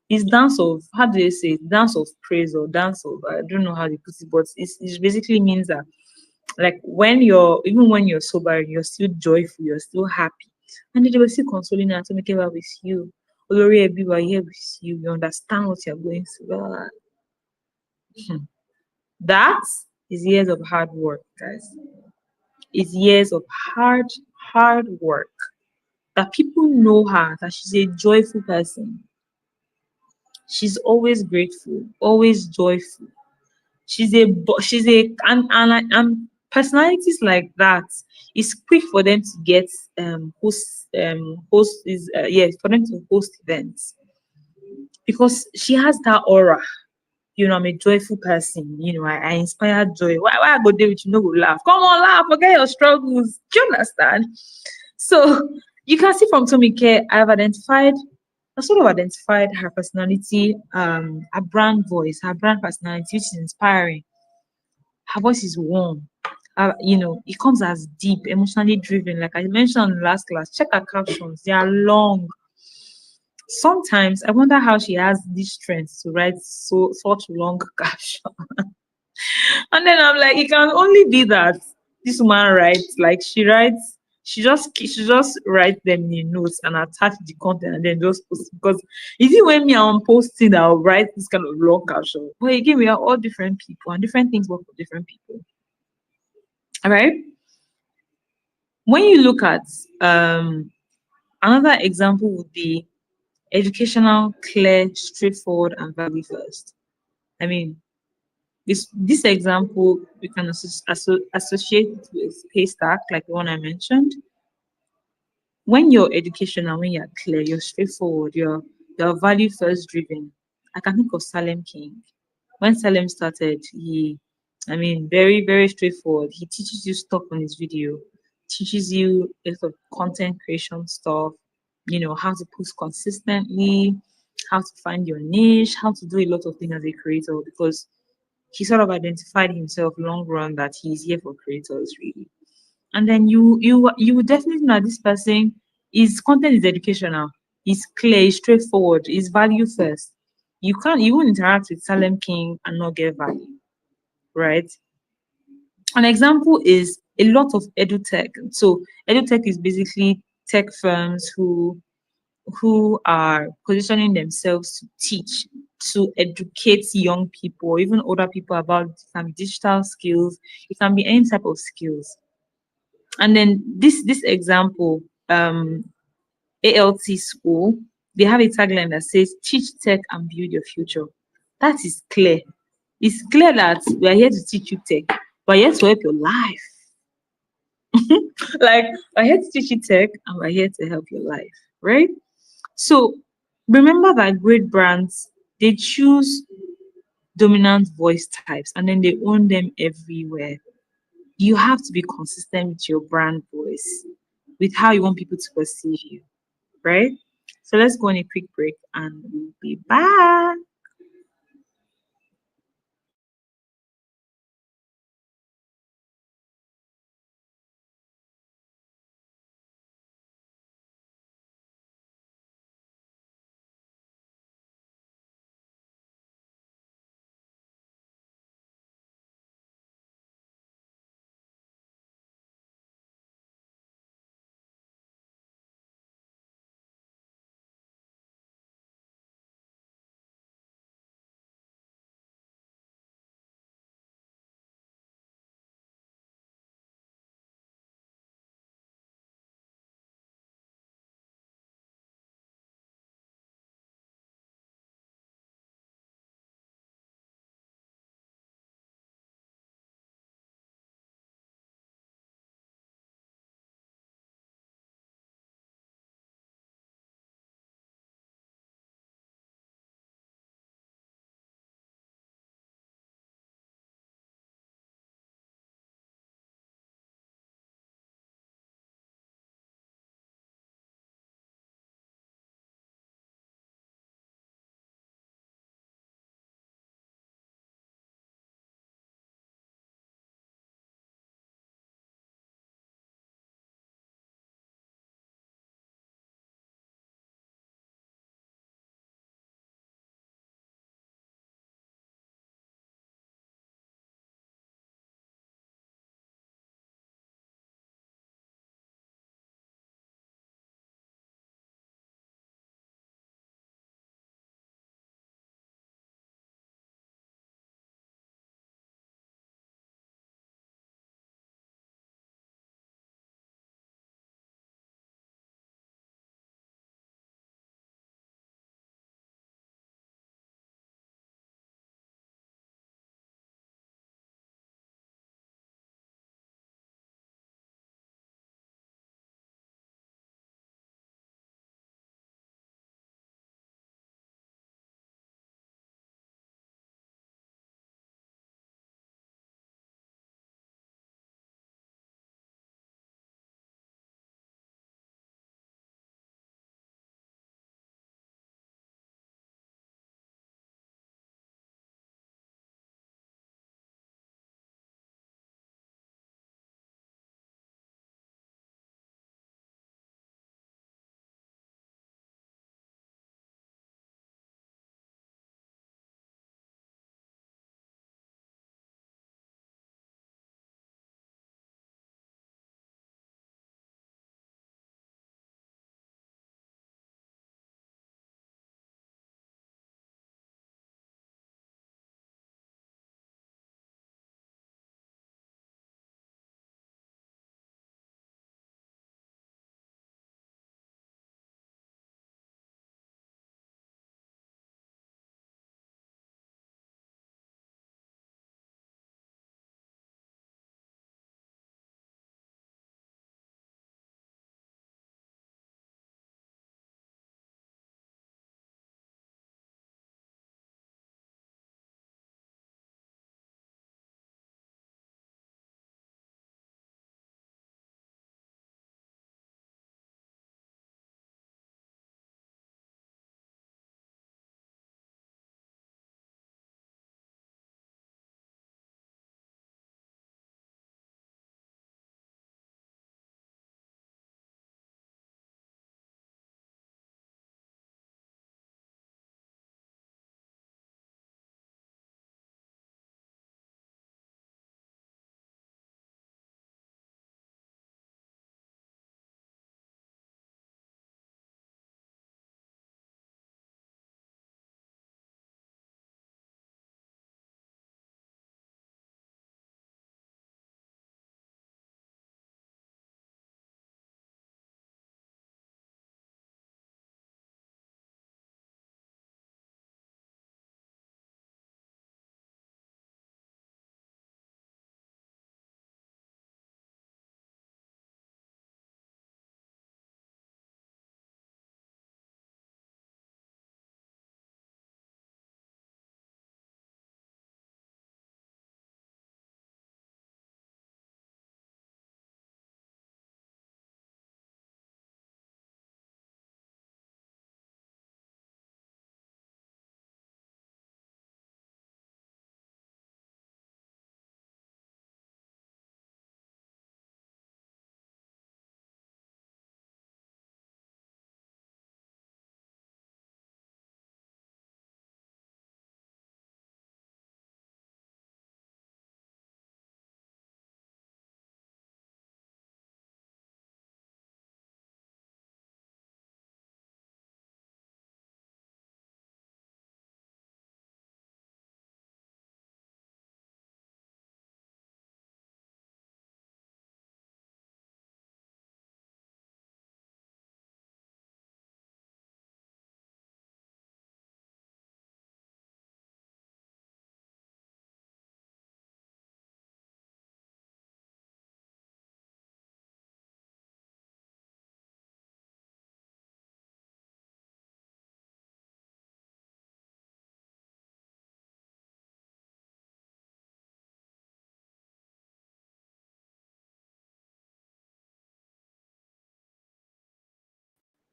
it's dance of how do they say it? Dance of praise or dance of I don't know how they put it, but it basically means that like when you're sober, you're still joyful, you're still happy. And they were still consoling her to make it well with you. Olori Ebi, we're here with you. You understand what you're going through. Blah, blah, blah. That is years of hard work, guys. It's years of hard work. That people know her, that she's a joyful person. She's always grateful, always joyful. She's a and personalities like that, it's quick for them to get host is yes, for them to host events because she has that aura. You know, I'm a joyful person. You know, I inspire joy. Why I go there with you? No, go laugh. Come on, laugh. Forget your struggles. Do you understand? So you can see from Tomike, I sort of identified her personality, her brand voice, her brand personality, which is inspiring. Her voice is warm. You know, it comes as deep, emotionally driven. Like I mentioned in the last class, check her captions. They are long. Sometimes I wonder how she has this strength to write such long captions. And then I'm like, it can only be that this woman writes, like she just write them in notes and attach the content and then just post it. Because is it when me I'm posting I'll write this kind of long caption? But again, we are all different people and different things work for different people. All right. When you look at another example would be educational, clear, straightforward, and value first. I mean, this example we can associate it with Paystack, like the one I mentioned. When you're educational, when you're clear, you're straightforward, you're value first driven. I can think of Salem King. When Salem started, I mean, very, very straightforward. He teaches you stuff on his video, teaches you a lot of content creation stuff, you know, how to post consistently, how to find your niche, how to do a lot of things as a creator because he sort of identified himself long run that he's here for creators really. And then you would definitely know this person His content is educational, it's clear, it's straightforward, it's value first. You won't interact with Salem King and not get value, right? An example is a lot of edutech. So edutech is basically tech firms who are positioning themselves to teach, to educate young people or even older people about it can be digital skills, it can be any type of skills. And then this example, ALT school, they have a tagline that says teach tech and build your future. That is clear. It's clear that we are here to teach you tech, but here to help your life. Like we're here to teach you tech and we're here to help your life, right? So remember that great brands, they choose dominant voice types and then they own them everywhere. You have to be consistent with your brand voice, with how you want people to perceive you, right? So let's go on a quick break and we'll be back.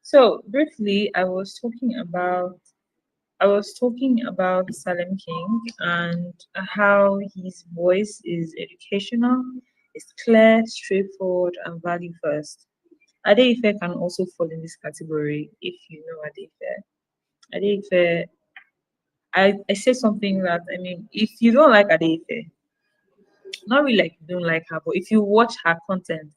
So briefly, I was talking about Salem King and how his voice is educational, it's clear, straightforward, and value first. Adeife can also fall in this category if you know Adeife. Adeife, I said something that, I mean, if you don't like Adeife, not really like you don't like her, but if you watch her content,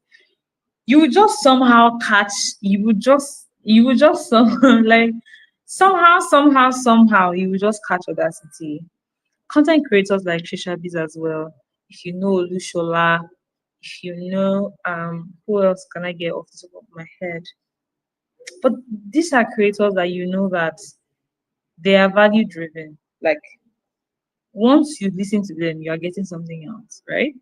you would just somehow catch, you would just like somehow you would just catch Audacity. Content creators like Trisha Biz as well. If you know Lushola, if you know who else can I get off the top of my head? But these are creators that you know that they are value driven. Like once you listen to them, you are getting something else, right?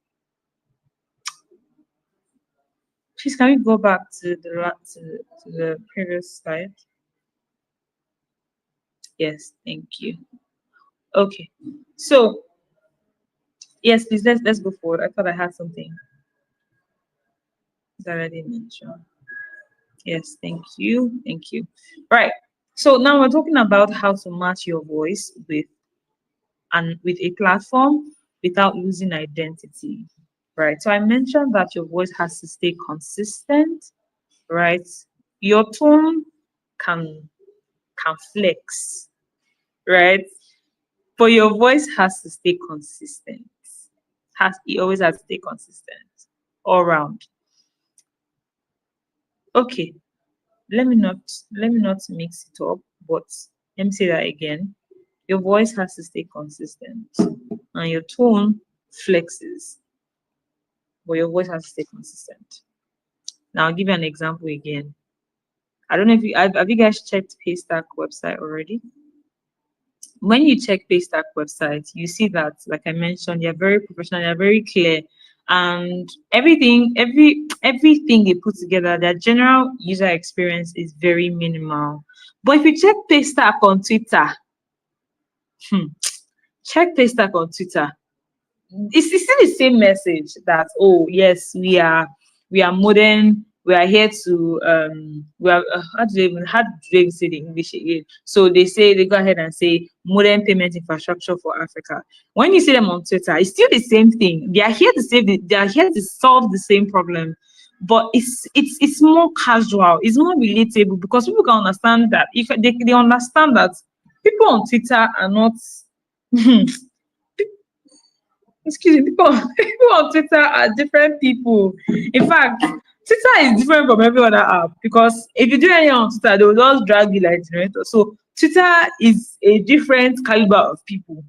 Please can we go back to the previous slide? Yes, thank you. Okay. So yes, please let's go forward. I thought I had something that I didn't mention. Yes, thank you. Thank you. Right. So now we're talking about how to match your voice with a platform without losing identity. Right. So I mentioned that your voice has to stay consistent, right? Your tone can can flex, right? But your voice has to stay consistent. It always has to stay consistent all round. Okay, let me not mix it up, but let me say that again. Your voice has to stay consistent and your tone flexes, but your voice has to stay consistent. Now I'll give you an example again. I don't know if have you guys checked Paystack website already? When you check Paystack website, you see that, like I mentioned, they're very professional, they're very clear, and everything they put together, their general user experience is very minimal. But if you check Paystack on Twitter, hmm, check Paystack on Twitter, it's still the same message that, oh yes, we are modern, we are here to we are how do they even say the English again? So they go ahead and say modern payment infrastructure for Africa. When you see them on Twitter, it's still the same thing. They are here to solve the same problem, but it's more casual, it's more relatable because people can understand that, if they understand that people on Twitter are not excuse me, people people on Twitter are different people. In fact, Twitter is different from every other app because if you do anything on Twitter, they will just drag you like generator. So Twitter is a different caliber of people.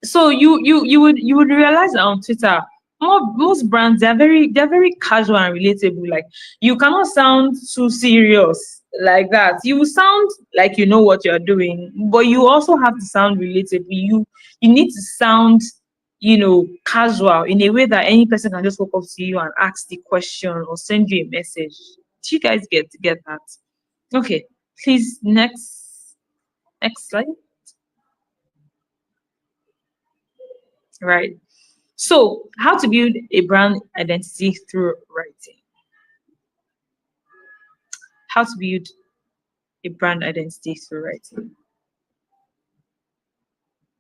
So you would realize that on Twitter, most brands, they're very casual and relatable. Like you cannot sound too serious like that. You sound like you know what you're doing, but you also have to sound relatable. You need to sound, casual in a way that any person can just walk up to you and ask the question or send you a message. Do you guys get that? Okay, please next slide. Right. So, how to build a brand identity through writing? How to build a brand identity through writing?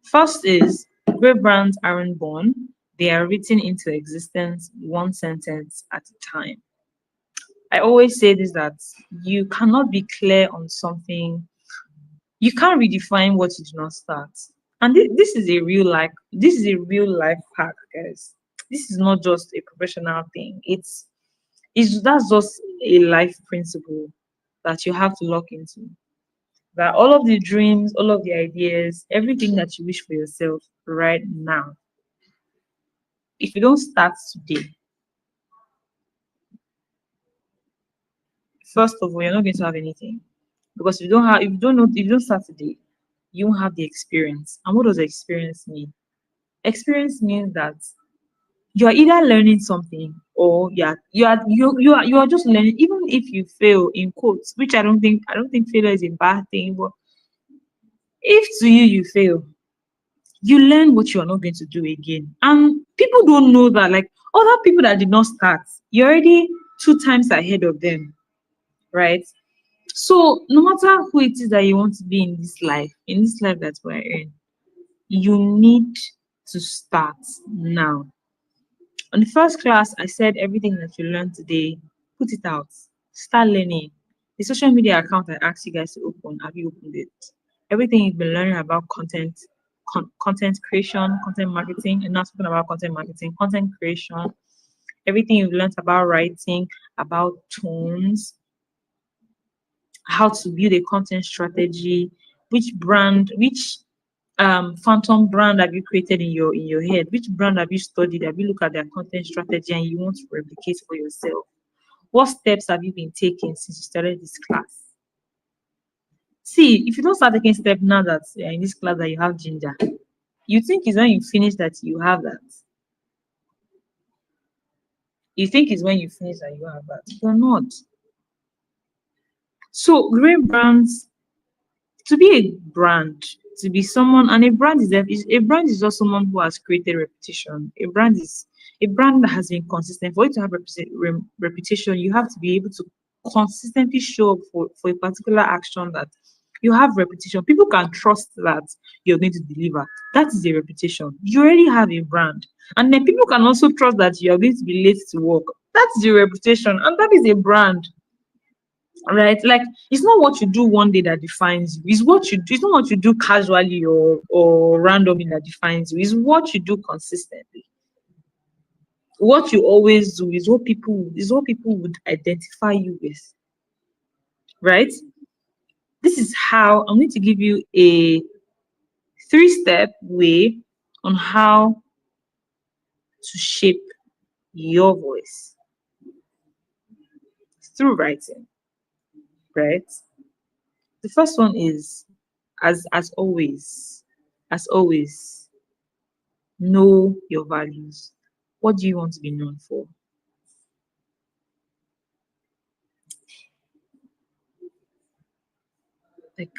First is, great brands aren't born, they are written into existence one sentence at a time. I always say this, that you cannot be clear on something, you can't redefine what you do not start. And this is a real life hack, guys. This is not just a professional thing. That's just a life principle that you have to lock into. That all of the dreams, all of the ideas, everything that you wish for yourself right now, if you don't start today, first of all, you're not going to have anything. Because if you don't start today, you won't have the experience. And what does experience mean? Experience means that you are either learning something, or you are just learning. Even if you fail, in quotes, which I don't think failure is a bad thing, but if to you fail, you learn what you are not going to do again. And people don't know that, like other people that did not start, you're already two times ahead of them, right? So no matter who it is that you want to be in this life that we're in, you need to start now. On the first class, I said everything that you learned today, put it out. Start learning. The social media account I asked you guys to open, have you opened it? Everything you've been learning about content creation, content marketing, and not talking about content marketing, content creation, everything you've learned about writing, about tones, how to build a content strategy, which phantom brand have you created in your head? Which brand have you studied? Have you looked at their content strategy and you want to replicate for yourself? What steps have you been taking since you started this class? See, if you don't start taking steps now that you're in this class that you have ginger, you think it's when you finish that you have that. You think it's when you finish that you have that. You're not. So great brands, to be a brand, to be someone, and a brand is just someone who has created reputation. A brand that has been consistent. For you to have reputation, you have to be able to consistently show up for a particular action that you have reputation. People can trust that you're going to deliver. That is a reputation. You already have a brand. And then people can also trust that you are going to be late to work. That's your reputation. And that is a brand. Right, like it's not what you do one day that defines you. It's what you do. It's not what you do casually or randomly that defines you. It's what you do consistently. What you always do is what people would identify you with. Right. This is how I'm going to give you a 3-step way on how to shape your voice through writing. Right. The first one is as always, know your values. What do you want to be known for? Like,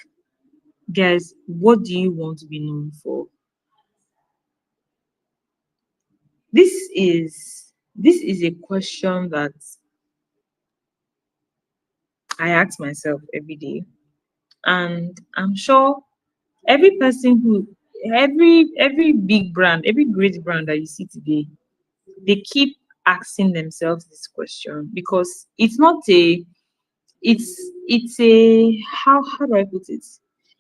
guys, what do you want to be known for? This is a question that I ask myself every day, and I'm sure every person who every big brand, every great brand that you see today, they keep asking themselves this question because it's a how do I put it?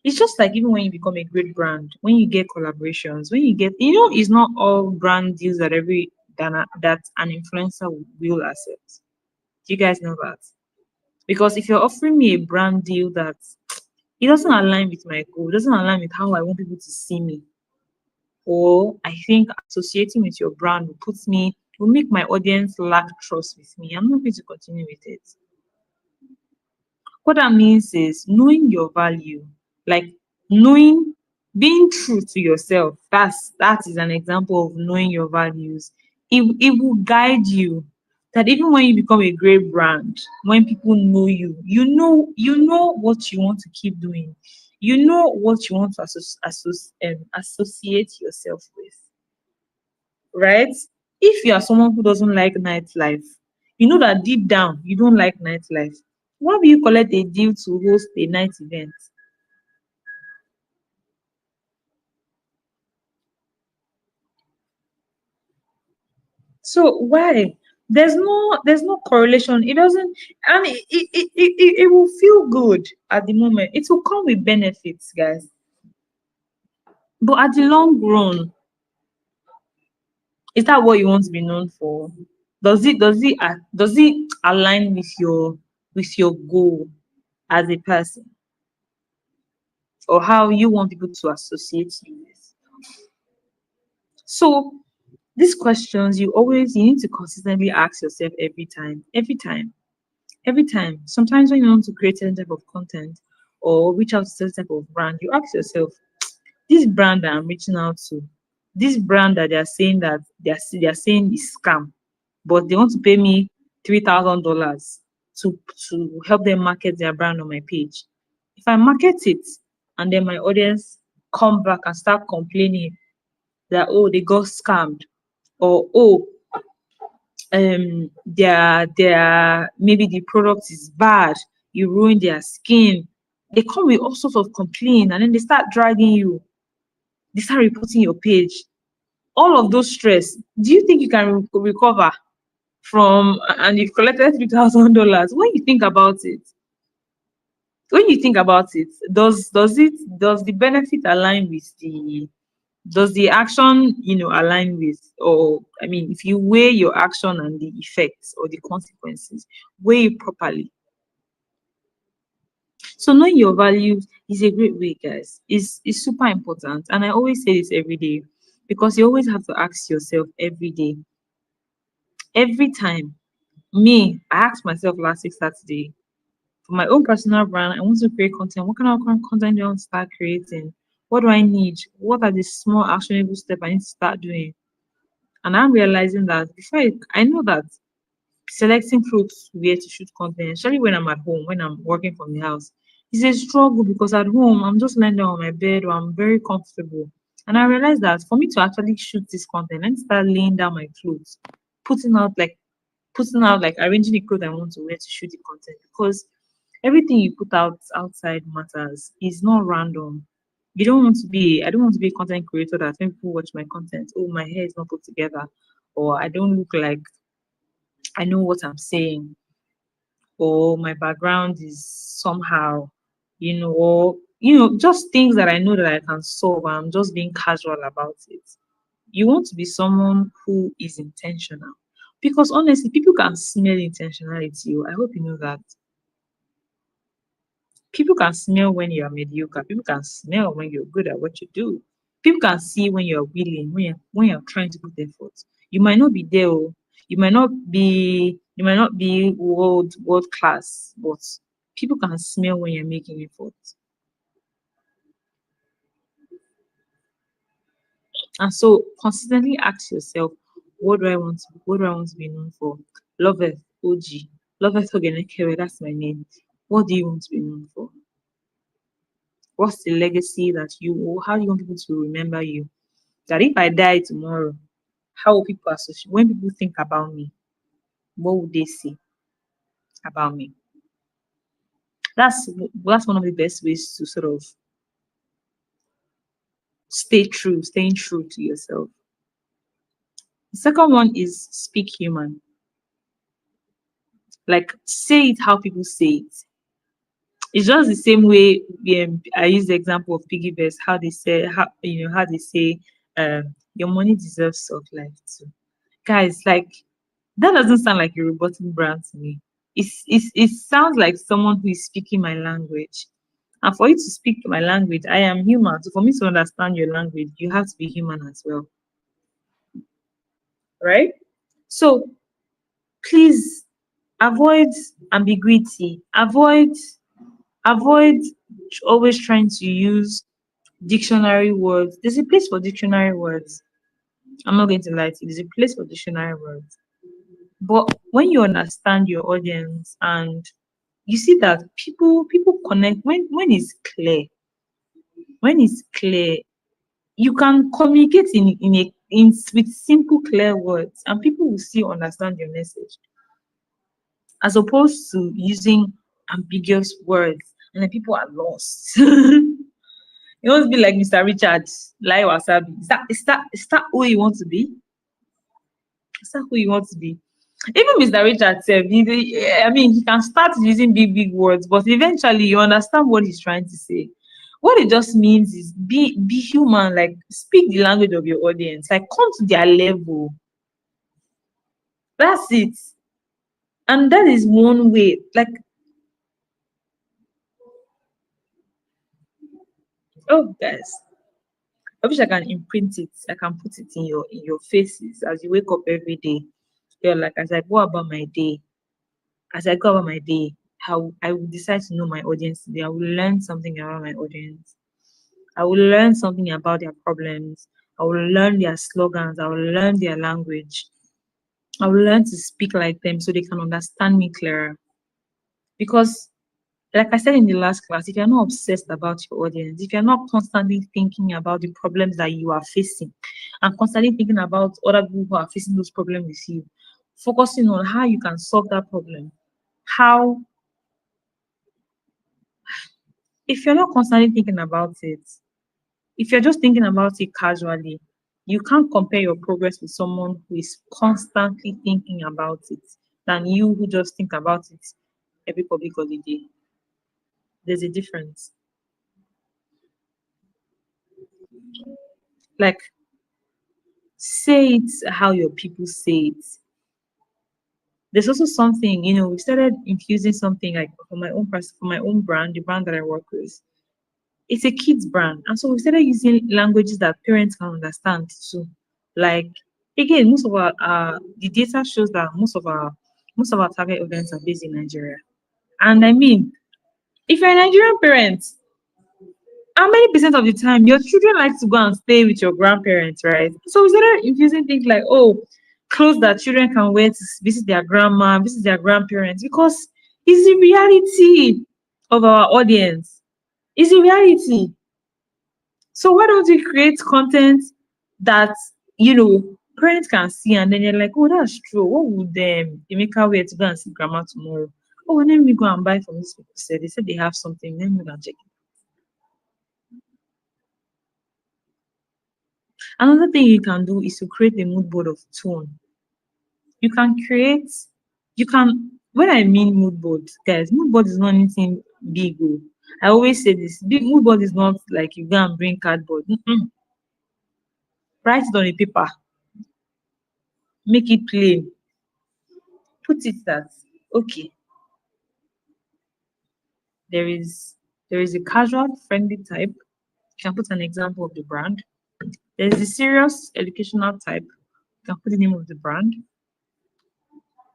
It's just like even when you become a great brand, when you get collaborations, when you get it's not all brand deals that an influencer will accept. Do you guys know that? Because if you're offering me a brand deal that it doesn't align with my goal, it doesn't align with how I want people to see me, or I think associating with your brand will make my audience lack trust with me, I'm not going to continue with it. What that means is knowing your value, like knowing, being true to yourself. That is an example of knowing your values. It will guide you. That even when you become a great brand, when people know you, you know what you want to keep doing. You know what you want to associate yourself with, right? If you are someone who doesn't like nightlife, you know that deep down you don't like nightlife. Why will you collect a deal to host a night event? So why? There's no correlation. It doesn't, and it will feel good at the moment. It will come with benefits, guys. But at the long run, is that what you want to be known for? Does it align with your goal as a person, or how you want people to associate you with? So these questions you need to consistently ask yourself every time. Sometimes when you want to create certain type of content or reach out to certain type of brand, you ask yourself, this brand that I'm reaching out to, this brand that they're saying is scam, but they want to pay me $3,000 to help them market their brand on my page. If I market it and then my audience come back and start complaining that, oh, they got scammed, or oh, their maybe the product is bad, you ruin their skin. They come with all sorts of complaints, and then they start dragging you. They start reporting your page. All of those stress, do you think you can recover from, and you've collected $3,000? When you think about it, does the benefit align with the does the action, align with, or I mean, if you weigh your action and the effects or the consequences, weigh it properly. So knowing your values is a great way, guys. Is super important. And I always say this every day, because you always have to ask yourself every day, every time. Me, I asked myself last week Saturday, for my own personal brand, I want to create content. What kind of content do I want to start creating? What do I need? What are the small actionable steps I need to start doing? And I'm realizing that I know that selecting clothes where to shoot content, especially when I'm at home, when I'm working from the house, is a struggle, because at home I'm just lying down on my bed, or I'm very comfortable. And I realized that for me to actually shoot this content, I need to start laying down my clothes, putting out like arranging the clothes I want to wear to shoot the content, because everything you put out outside matters. It's not random. I don't want to be a content creator that when people watch my content, oh, my hair is not put together, or I don't look like I know what I'm saying, or my background is somehow, or just things that I know that I can solve, and I'm just being casual about it. You want to be someone who is intentional, because honestly, people can smell intentionality. I hope you know that. People can smell when you are mediocre. People can smell when you're good at what you do. People can see when you're willing, when you're trying to put effort. You might not be there, oh, you might not be world class, but people can smell when you're making effort. And so consistently ask yourself, what do I want to be known for? Loveth OG. Loveth Ogenekewe, that's my name. What do you want to be known for? What's the legacy that how do you want people to remember you? That if I die tomorrow, how will people associate, when people think about me, what would they say about me? That's one of the best ways to sort of staying true to yourself. The second one is speak human. Like, say it how people say it. It's just the same way, I use the example of piggy banks, how they say, your money deserves soft life too. Guys, like, that doesn't sound like a robotic brand to me. It sounds like someone who is speaking my language. And for you to speak my language, I am human. So for me to understand your language, you have to be human as well, right? So please avoid ambiguity. Avoid always trying to use dictionary words. There's a place for dictionary words. I'm not going to lie to you. There's a place for dictionary words. But when you understand your audience, and you see that people connect when it's clear, you can communicate with simple clear words, and people will still understand your message, as opposed to using ambiguous words, and then people are lost. You want to be like Mr. Richard, Lai Wasabi. Is that who you want to be? Is that who you want to be? Even Mr. Richard said, I mean, he can start using big words, but eventually you understand what he's trying to say. What it just means is be human, like speak the language of your audience, like come to their level. That's it. And that is one way. Like, oh guys, I wish I can imprint it. I can put it in your faces as you wake up every day. You're like, as I go about my day, how I will decide to know my audience today. I will learn something about my audience. I will learn something about their problems. I will learn their slogans. I will learn their language. I will learn to speak like them so they can understand me clearer. Because, like I said in the last class, if you're not obsessed about your audience, if you're not constantly thinking about the problems that you are facing, and constantly thinking about other people who are facing those problems with you, focusing on how you can solve that problem, how If you're not constantly thinking about it, if you're just thinking about it casually, you can't compare your progress with someone who is constantly thinking about it than you who just think about it every public holiday. There's a difference. Like, say it how your people say it. There's also something, we started infusing something like for my own person, for my own brand, the brand that I work with. It's a kids brand. And so we started using languages that parents can understand too. Like, again, most of our the data shows that most of our target audience are based in Nigeria. And I mean, if you're a Nigerian parent, how many percent of the time your children like to go and stay with your grandparents, right? So we started infusing things like, oh, clothes that children can wear to visit their grandma, visit their grandparents, because it's the reality of our audience. It's the reality. So why don't we create content that parents can see, and then you're like, oh, that's true. What would Emeka wear to go and see grandma tomorrow? Oh, let me go and buy from this people said. They said they have something. Let me go and check it. Another thing you can do is to create a mood board of tone. You can create, you can, when I mean mood board, guys, mood board is not anything big. Oh. I always say this, big mood board is not like you go and bring cardboard. Write it on a paper, make it plain, put it that, okay, there is there is a casual, friendly type. You can put an example of the brand. There is a serious educational type. You can put the name of the brand.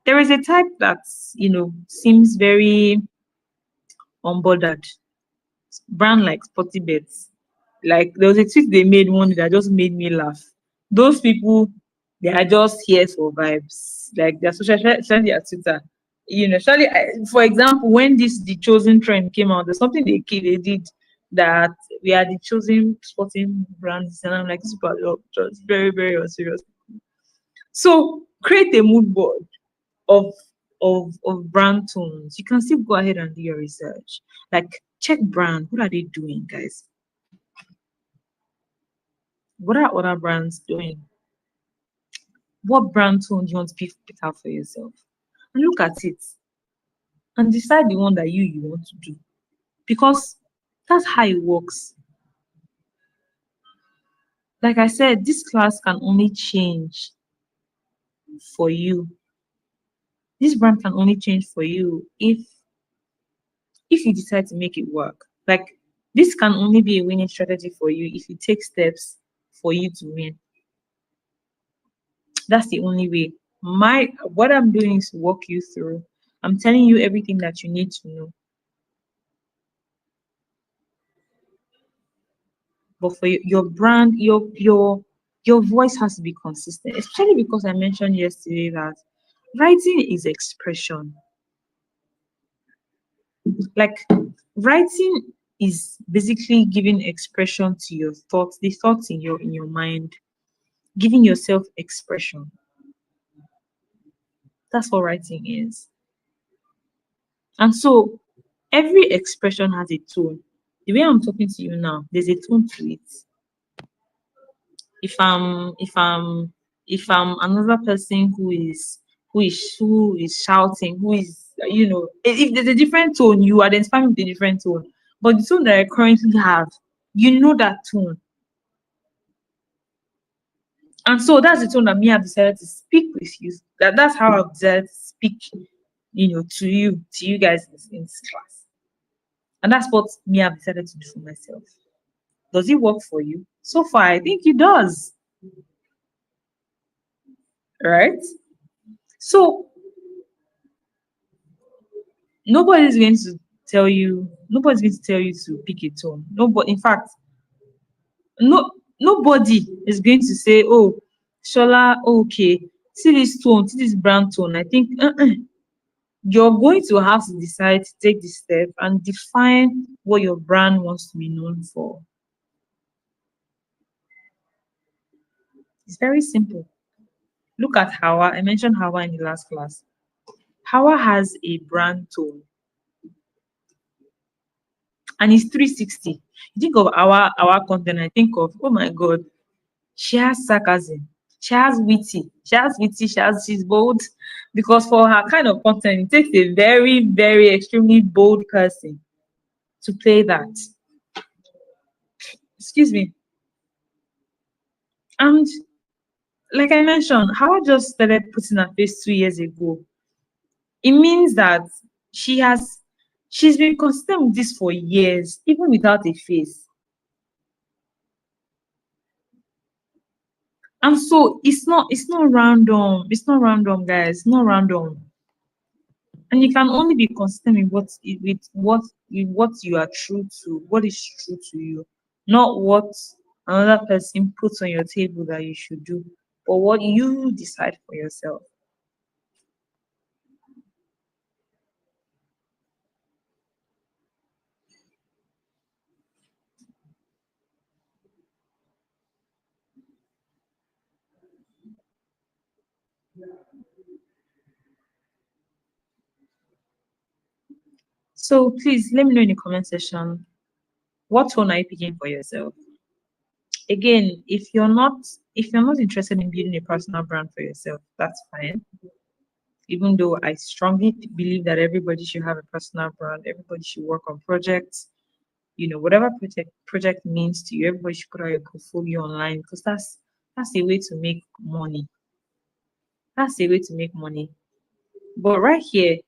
There is a type that seems very unbothered. Brand like Sporty Bets. Like there was a tweet they made one day that just made me laugh. Those people, they are just here for vibes. Like their social, especially their Twitter. Especially for example, when the chosen trend came out, there's something they did that we are the chosen sporting brands, and I'm like, this people are just very, very unserious. So create a mood board of of brand tones. You can still go ahead and do your research. Like check brand. What are they doing, guys? What are other brands doing? What brand tone do you want to pick out for yourself? And look at it and decide the one that you want to do. Because that's how it works. Like I said, this class can only change for you. This brand can only change for you if you decide to make it work. Like this can only be a winning strategy for you if you take steps for you to win. That's the only way. What I'm doing is to walk you through. I'm telling you everything that you need to know. But for your brand, your voice has to be consistent, especially because I mentioned yesterday that writing is expression. Like writing is basically giving expression to your thoughts, the thoughts in your mind, giving yourself expression. That's what writing is. And so every expression has a tone. The way I'm talking to you now, there's a tone to it. If I'm another person who is shouting, who is if there's a different tone, you identify me with a different tone. But the tone that I currently have, you know that tone. And so that's the tone that me have decided to speak with you. That's how I've decided to speak, to you guys in this class. And that's what me have decided to do for myself. Does it work for you? So far, I think it does. Right? So nobody's going to tell you to pick a tone. Nobody, in fact, nobody is going to say, oh, Shola, okay, see this tone, see this brand tone. I think you're going to have to decide to take this step and define what your brand wants to be known for. It's very simple. Look at Hawa. I mentioned Hawa in the last class. Hawa has a brand tone. and it's 360. You think of our content, I think of, oh my god, she has sarcasm, she's bold. Because for her kind of content, it takes a very, very extremely bold person to play that. Excuse me. And like I mentioned, how I just started putting her face 2 years ago, it means that she's been consistent with this for years, even without a face. And so it's not random. It's not random, guys. It's not random. And you can only be consistent with what you are true to, what is true to you, not what another person puts on your table that you should do, but what you decide for yourself. So please let me know in the comment section, what tone are you picking for yourself? Again, if you're not interested in building a personal brand for yourself, that's fine. Even though I strongly believe that everybody should have a personal brand, everybody should work on projects, whatever project means to you, everybody should put out your portfolio online, because that's a way to make money. That's a way to make money. But right here,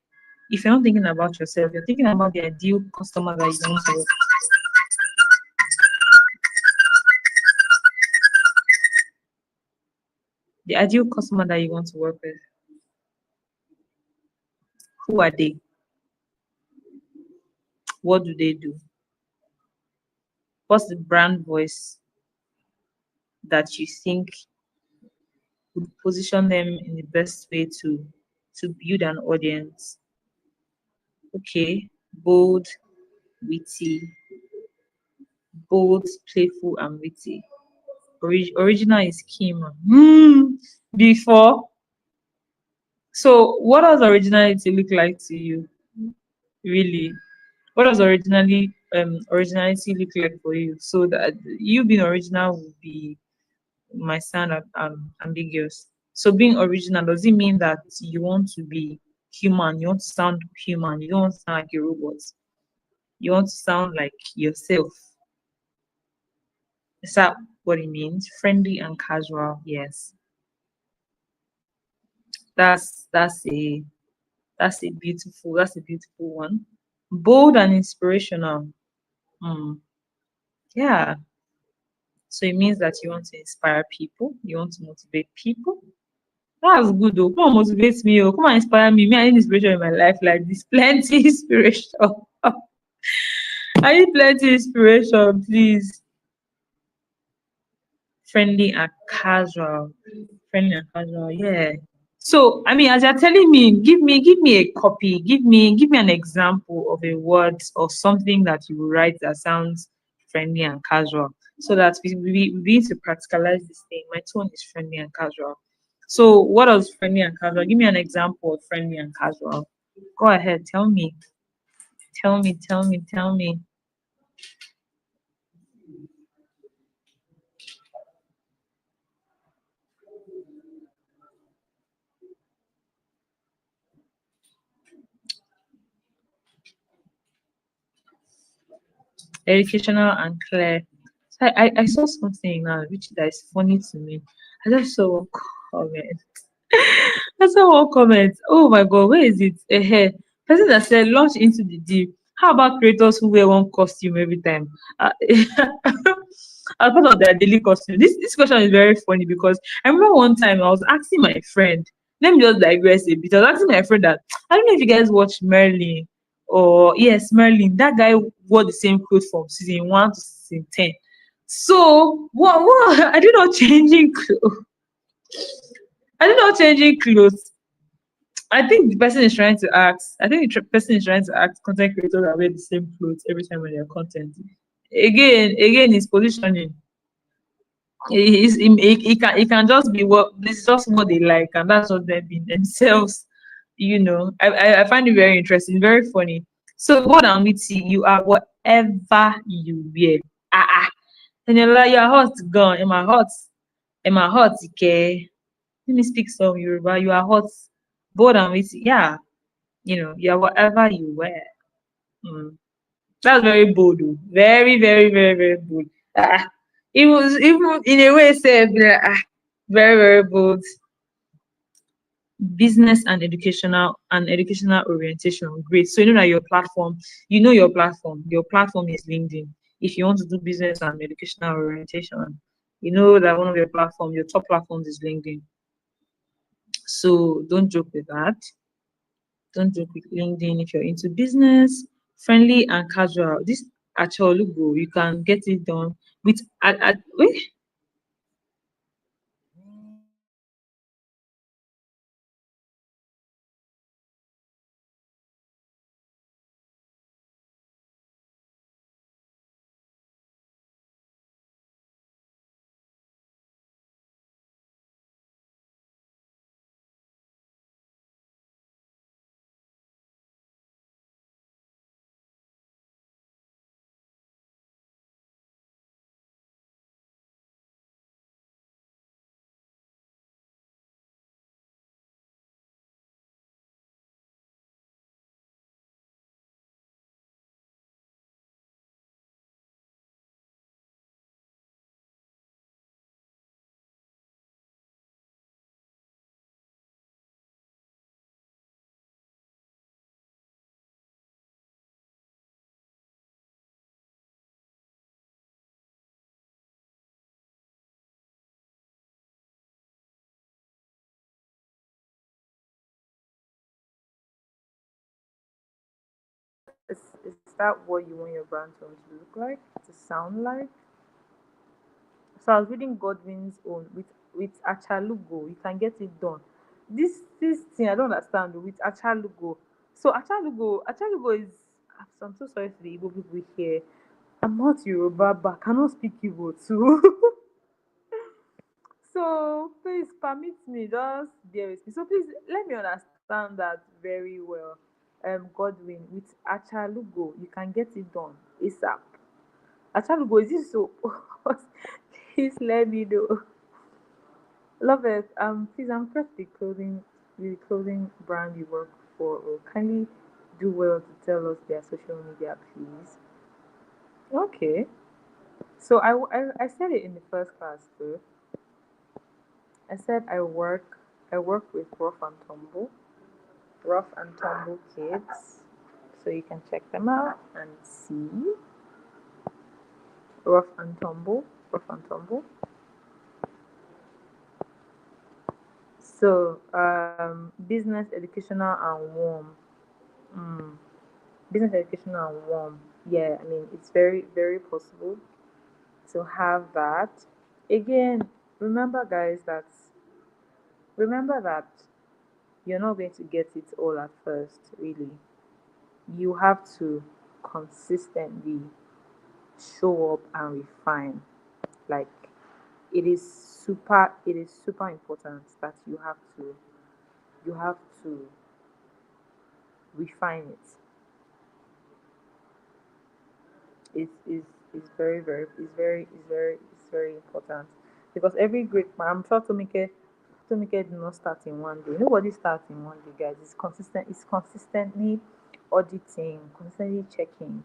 if you're not thinking about yourself, you're thinking about the ideal customer that you want to work, the ideal customer that you want to work with. Who are they? What do they do? What's the brand voice that you think would position them in the best way to build an audience? Okay, bold, witty, bold, playful, and witty. Original is Kim. Before. So, what does originality look like to you? Really? What does originality look like for you? So that you being original would be my sound ambiguous. So being original, does it mean that you want to be human? You want to sound human. You don't want to sound like a robot. You want to sound like yourself. Is that what it means? Friendly and casual, yes. That's a beautiful one. Bold and inspirational. Hmm. Yeah. So it means that you want to inspire people, you want to motivate people. That's good though. Come on, motivate me. Oh, come on, inspire me. Me, I need inspiration in my life like this. Plenty inspiration. I need plenty inspiration, please. Friendly and casual. Friendly and casual, yeah. So, I mean, as you're telling me, give me a copy, give me an example of a word or something that you will write that sounds friendly and casual, so that we begin to practicalize this thing. My tone is friendly and casual. So, what does friendly and casual? Give me an example of friendly and casual. Go ahead, tell me, tell me. Educational and clear. So I saw something now which that is funny to me. I just saw one comment. I saw one comment. Oh my god, where is it? Person that said launch into the deep. How about creators who wear one costume every time? As part of their daily costume. This question is very funny because I remember one time I was asking my friend. Let me just digress a bit. I was asking my friend that I don't know if you guys watch Merlin or yes, Merlin. That guy wore the same clothes from season 1 to season 10. So what I did not changing clothes. I did not changing clothes. I think the person is trying to ask. I think the person is trying to ask content creators that wear the same clothes every time when they're content. Again, his positioning. He can just be what this is just what they like, and that's what they've been themselves. I find it very interesting, very funny. So what I'm with you are whatever you wear. Eniola, you are hot gan. Am I hot, Ike? Let me speak some Yoruba. You are hot, bold and witty. Yeah, you are whatever you wear. Mm. That's very bold, oh. Very, very, very, very bold. Ah, it was even in a way said, very, very bold. Business and educational orientation. Great. So you know your platform is LinkedIn. If you want to do business and educational orientation, you know that one of your top platforms is LinkedIn. So don't joke with that. Don't joke with LinkedIn if you're into business. Friendly and casual. This actual logo, you can get it done with wait. Is that what you want your brand to look like, to sound like? So I was reading Godwin's own with Achalugo. You can get it done. This thing I don't understand with Achalugo. So Achalugo is. I'm so sorry to the Igbo people here. I'm not Yoruba, but I cannot speak Igbo too. So please permit me, just bear with me. So please let me understand that very well. Godwin with Achalugo, you can get it done ASAP. Achalugo, is this so? Please let me know. Love it. Please, I'm impressed with the clothing brand you work for. Kindly do well to tell us their social media, please. Okay. So I said it in the first class too. I said I work with Rough and Tumble kids. So you can check them out and see Rough and Tumble, Rough and Tumble. So business, educational, and warm. Mm. Business, educational, and warm. Yeah, I mean it's very very possible to have that. Again, remember guys that remember that you're not going to get it all at first. Really, you have to consistently show up and refine. Like it is super important that you have to refine it. Is very important because every great man, I'm sure Tomike did not start in one day. Nobody starts in one day, guys. It's consistently auditing, consistently checking.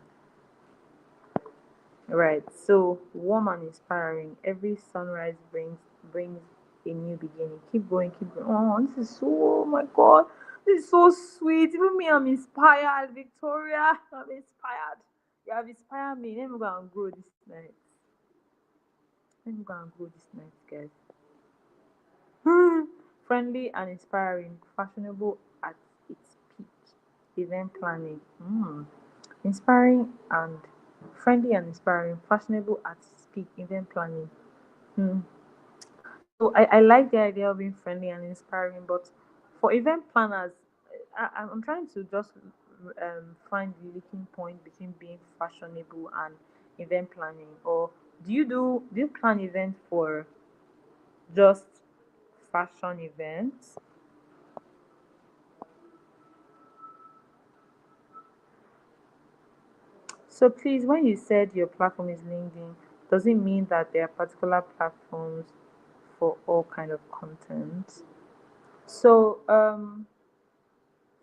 Right. So warm and inspiring. Every sunrise brings a new beginning. Keep going, keep going. Oh, this is so, oh my god. This is so sweet. Even me, I'm inspired. Victoria, I'm inspired. You have inspired me. Let me go and grow this night. Let me go and grow this night, guys. Friendly and inspiring, fashionable at its peak. Event planning. Inspiring and friendly and inspiring, fashionable at its peak. Event planning. Hmm. So I like the idea of being friendly and inspiring, but for event planners, I'm trying to just find the linking point between being fashionable and event planning. Or do you plan events for just fashion events? So please, when you said your platform is LinkedIn, does it mean that there are particular platforms for all kind of content? So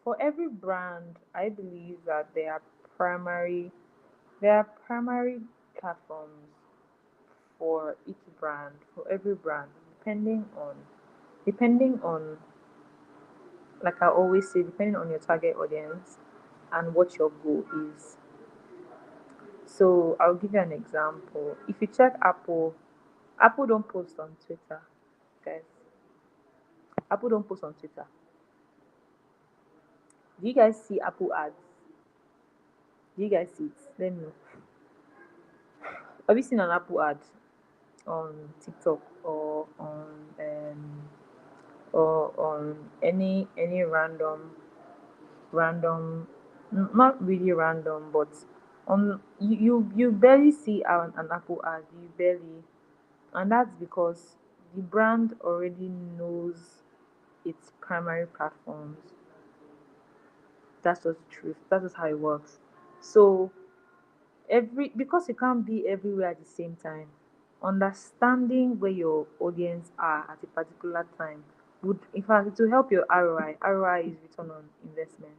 for every brand, I believe that primary there are primary platforms for each brand, for every brand, depending on like I always say, depending on your target audience and what your goal is. So I'll give you an example. If you check Apple, Apple don't post on Twitter, guys. Apple don't post on Twitter. Do you guys see Apple ads? Do you guys see it? Let me know. Have you seen an Apple ad on TikTok or on any random, not really random, but on you barely see an Apple ad. You barely, and that's because the brand already knows its primary platforms. That's just the truth. That is how it works. So every because you can't be everywhere at the same time, understanding where your audience are at a particular time would, in fact, it will help your ROI. ROI is return on investment.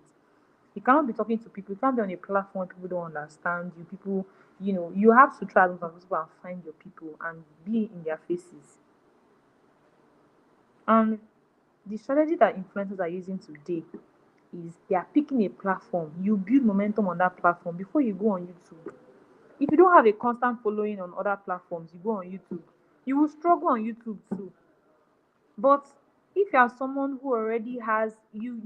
You cannot be talking to people. You can't be on a platform people don't understand you. People, you have to try to people and find your people and be in their faces. And the strategy that influencers are using today is they are picking a platform. You build momentum on that platform before you go on YouTube. If you don't have a constant following on other platforms, you go on YouTube, you will struggle on YouTube too. But if you are someone who already has you've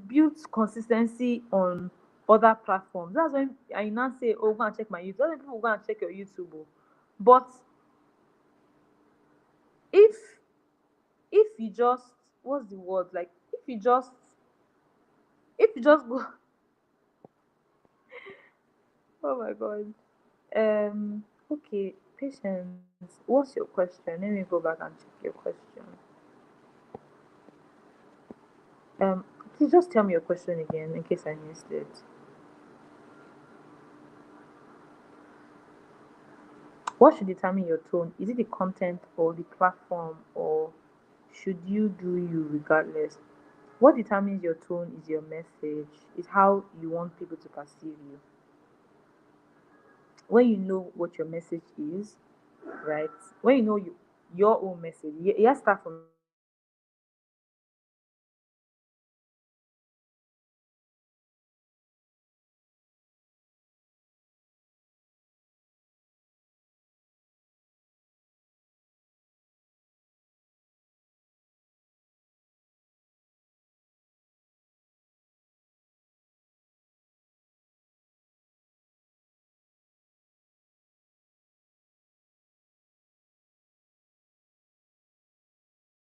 built consistency on other platforms, that's when I now say, oh, go and check my YouTube. Other people go and check your YouTube. Oh. But if you just, what's the word, like, if you just go oh my god. Okay, patience. What's your question? Let me go back and check your question. Um, please just tell me your question again in case I missed it. What should determine your tone? Is it the content or the platform, or should you do you regardless? What determines your tone is your message, is how you want people to perceive you. When you know what your message is, right? When you know your own message, you have to start from your own message. When you know your own message, then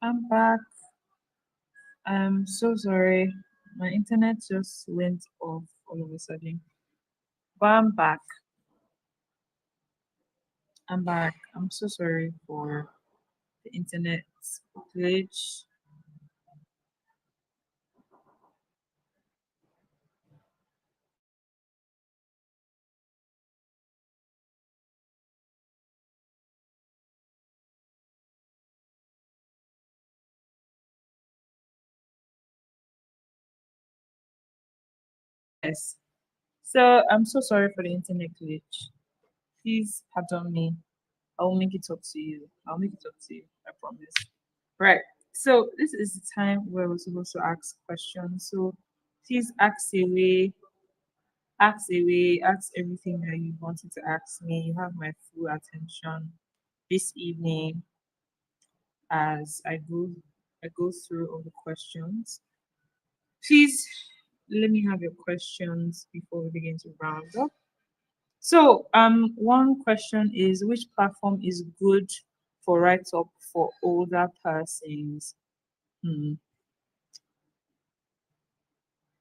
I'm back. I'm so sorry. My internet just went off all of a sudden. But I'm back. I'm back. I'm so sorry for the internet glitch. Yes. So I'm so sorry for the internet glitch. Please pardon me. I will make it up to you. I'll make it up to you. I promise. Right. So this is the time where we're supposed to ask questions. So please ask everything that you wanted to ask me. You have my full attention this evening as I go through all the questions. Please let me have your questions before we begin to round up. So one question is, which platform is good for write up for older persons? Hmm.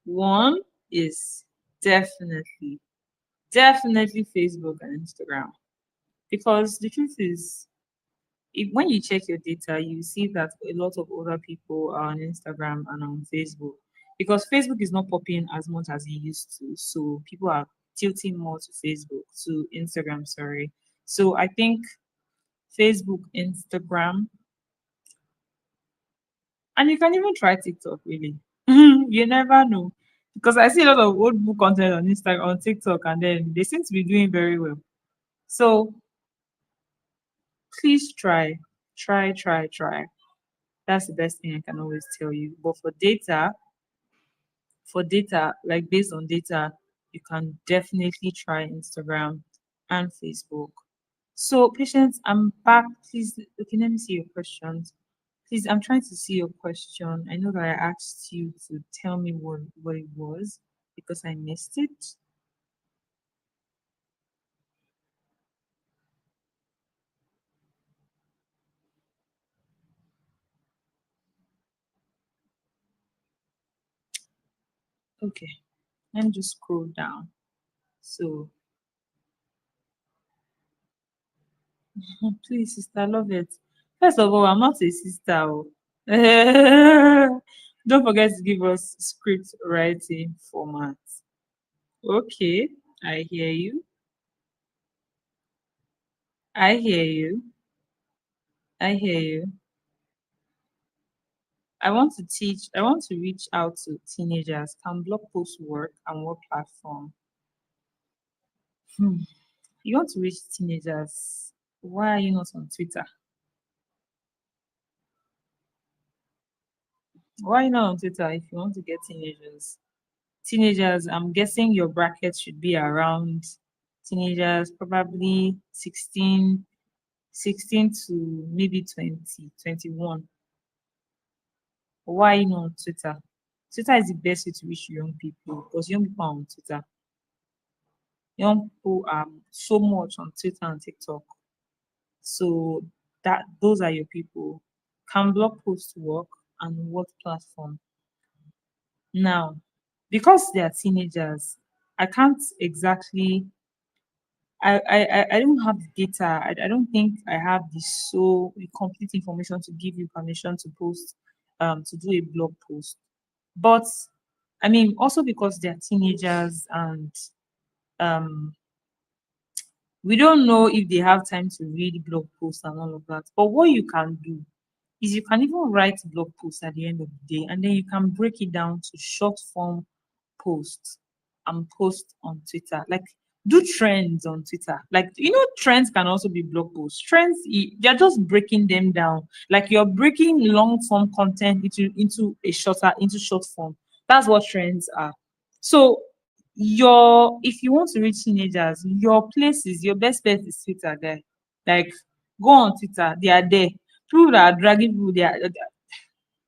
One is definitely, definitely Facebook and Instagram. Because the truth is, when you check your data, you see that a lot of older people are on Instagram and on Facebook. Because Facebook is not popping as much as it used to. So people are tilting more to Facebook, to Instagram, sorry. So I think Facebook, Instagram, and you can even try TikTok, really. You never know. Because I see a lot of old book content on Instagram, on TikTok, and then they seem to be doing very well. So please try, try. That's the best thing I can always tell you. But for data, like based on data, you can definitely try Instagram and Facebook. So, patience, I'm back. Please, okay, let me see your questions. Please, I'm trying to see your question. I know that I asked you to tell me what it was because I missed it. Okay, let me just scroll down. So, please, sister, I love it. First of all, I'm not a sister. Oh. Don't forget to give us script writing format. Okay, I hear you. I hear you. I hear you. I want to reach out to teenagers. Can blog post work and what platform? Hmm. You want to reach teenagers. Why are you not on Twitter? Why are you not on Twitter if you want to get teenagers? Teenagers, I'm guessing your bracket should be around teenagers, probably 16 to maybe 20, 21. Why not on Twitter? Twitter is the best way to reach young people because young people are on Twitter. Young people are so much on Twitter and TikTok. So that those are your people. Can blog posts work and what platform? Now, because they are teenagers, I can't exactly I don't have the data. I don't think I have the complete information to give you permission to post to do a blog post. But I mean also because they're teenagers and um we don't know if they have time to read blog posts and all of that. But what you can do is you can even write blog posts at the end of the day and then you can break it down to short form posts and post on Twitter. Like do trends on Twitter. Like trends can also be blog posts. Trends you're just breaking them down. Like you're breaking long form content into short form. That's what trends are. So your if you want to reach teenagers, your best bet is Twitter, guy. Like go on Twitter, they are there. People that are dragging people,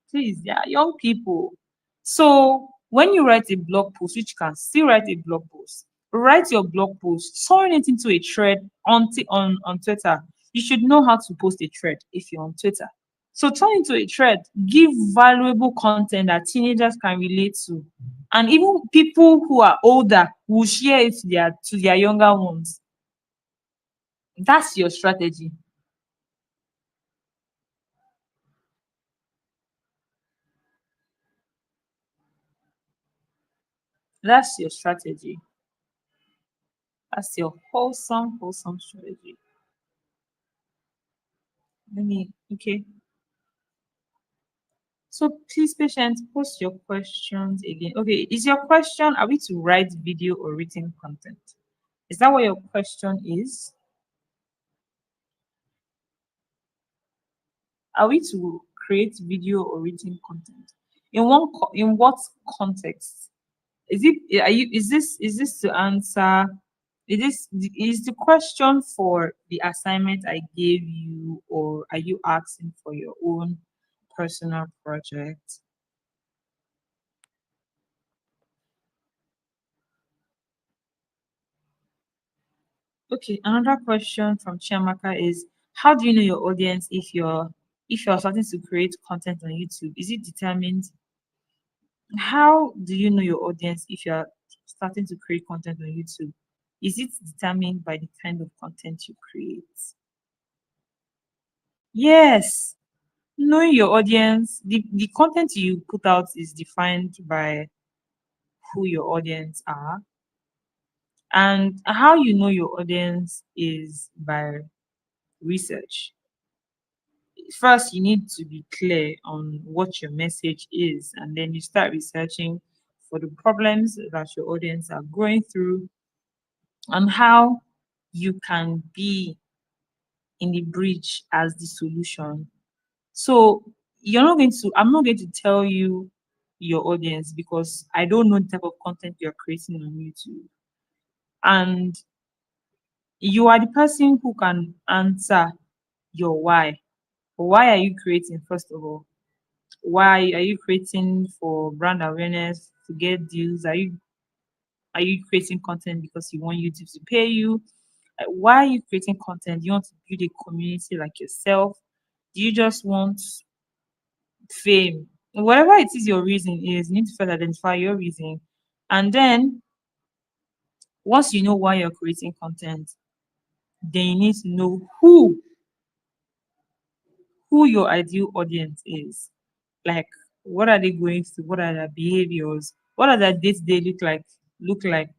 please, they are young people. So when you write a blog post, which you can still write a blog post, write your blog post, turn it into a thread on Twitter. You should know how to post a thread if you're on Twitter. So turn into a thread. Give valuable content that teenagers can relate to. And even people who are older will share it to their younger ones. That's your strategy. That's your strategy. That's your wholesome strategy. Okay. So please, patience, post your questions again. Okay, is your question, are we to write video or written content? Is that what your question is? Are we to create video or written content? In what context? Is this to answer, is the question for the assignment I gave you, or are you asking for your own personal project? Okay, another question from Chiamaka is, how do you know your audience if you're starting to create content on YouTube? Is it determined? How do you know your audience if you're starting to create content on YouTube? Is it determined by the kind of content you create? Yes. Knowing your audience, the content you put out is defined by who your audience are. And how you know your audience is by research. First, you need to be clear on what your message is, and then you start researching for the problems that your audience are going through and how you can be in the bridge as the solution. So I'm not going to tell you your audience because I don't know the type of content you're creating on YouTube. And you are the person who can answer your why. Why are you creating, first of all? Why are you creating? For brand awareness, to get deals? Are you creating content because you want YouTube to pay you? Why are you creating content? Do you want to build a community like yourself? Do you just want fame? Whatever it is your reason is, you need to first identify your reason. And then once you know why you're creating content, then you need to know who your ideal audience is. Like, what are they going through? What are their behaviors? What are their day-to-day look like?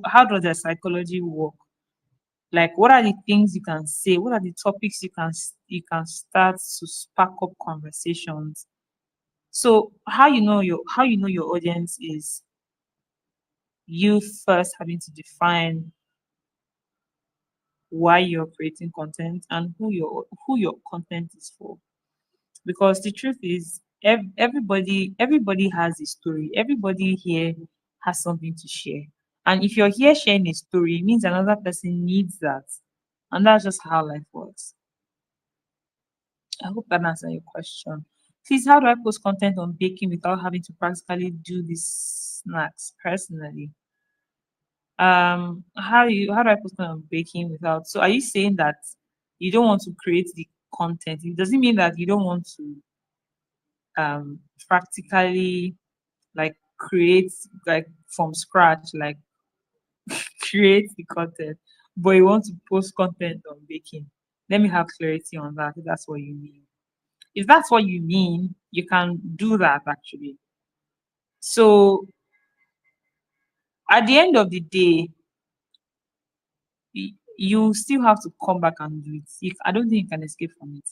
How does their psychology work? Like, what are the things you can say? What are the topics you can start to spark up conversations? So how you know your audience is you first having to define why you're creating content and who your content is for. Because the truth is, everybody has a story. Everybody here has something to share. And if you're here sharing a story, it means another person needs that. And that's just how life works. I hope that answers your question. Please, how do I post content on baking without having to practically do these snacks personally? How do I post content on baking without, so are you saying that you don't want to create the content? It doesn't mean that you don't want to practically like create like from scratch, like create the content, but you want to post content on baking. Let me have clarity on that if that's what you mean. If that's what you mean, you can do that actually. So at the end of the day, you still have to come back and do it. I don't think you can escape from it.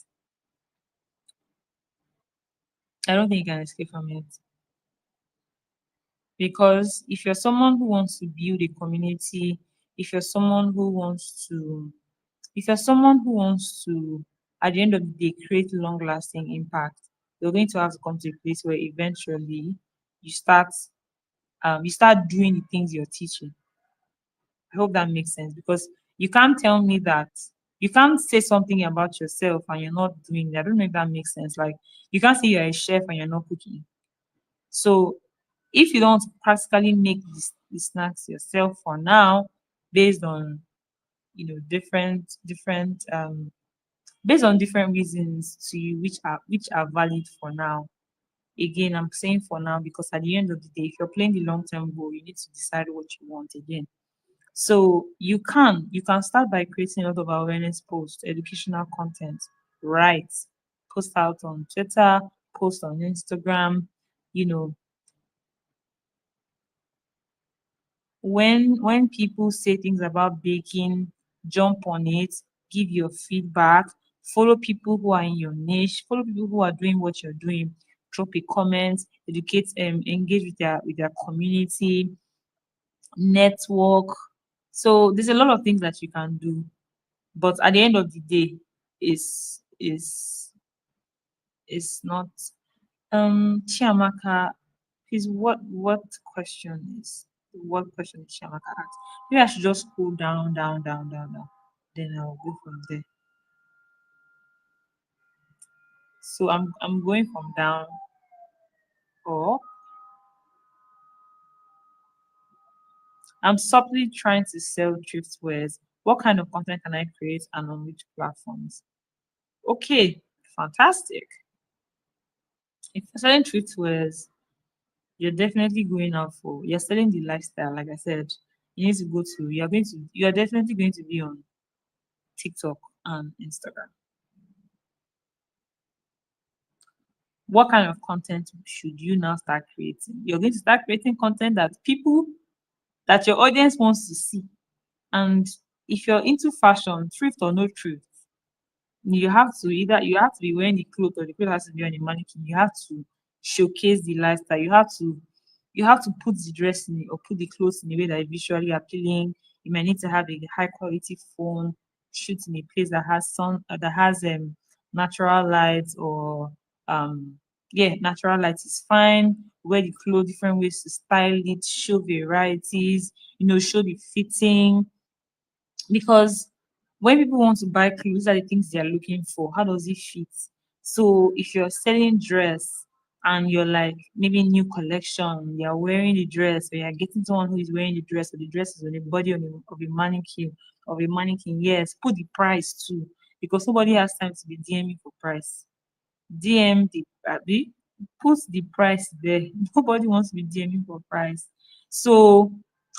I don't think you can escape from it. Because if you're someone who wants to build a community, if you're someone who wants to, if you're someone who wants to, at the end of the day, create long lasting impact, you're going to have to come to a place where eventually you start you start doing the things you're teaching. I hope that makes sense, because you can't tell me that you can't say something about yourself and you're not doing it. I don't know if that makes sense. Like, you can't say you're a chef and you're not cooking. So if you don't practically make the snacks yourself for now, based on different based on different reasons to you, which are valid for now. Again, I'm saying for now because at the end of the day, if you're playing the long term goal, you need to decide what you want again. So you can start by creating a lot of awareness posts, educational content, right? Post out on Twitter, post on Instagram. You know, when people say things about baking, jump on it, give your feedback, follow people who are in your niche, follow people who are doing what you're doing, drop a comment, educate, engage with their community, network. So there's a lot of things that you can do, but at the end of the day, is not. Chiamaka, please, what question is Chiamaka asked? Maybe I should just scroll down, down, down, down, down. Then I'll go from there. So I'm going from down, or I'm subtly trying to sell thrift wares. What kind of content can I create and on which platforms? Okay, fantastic. If you're selling thrift wares, you're definitely going out for you're selling the lifestyle, like I said. You need to go to you're definitely going to be on TikTok and Instagram. What kind of content should you now start creating? You're going to start creating content that your audience wants to see. And if you're into fashion, thrift or no thrift, you have to be wearing the clothes, or the clothes has to be on a mannequin. You have to showcase the lifestyle. You have to put the dress in it, or put the clothes in a way that is visually appealing. You might need to have a high quality phone, shoot in a place that has natural lights, or yeah, natural light is fine. Wear the clothes different ways to style it, show varieties, show the fitting, because when people want to buy clothes, these are the things they are looking for. How does it fit? So if you're selling dress and you're like maybe new collection, you're wearing the dress, or you're getting someone who is wearing the dress, or the dress is on the body of a mannequin, yes, put the price too, because nobody has time to be DMing for price. DM the put the price there. Nobody wants to be DMing for price. So,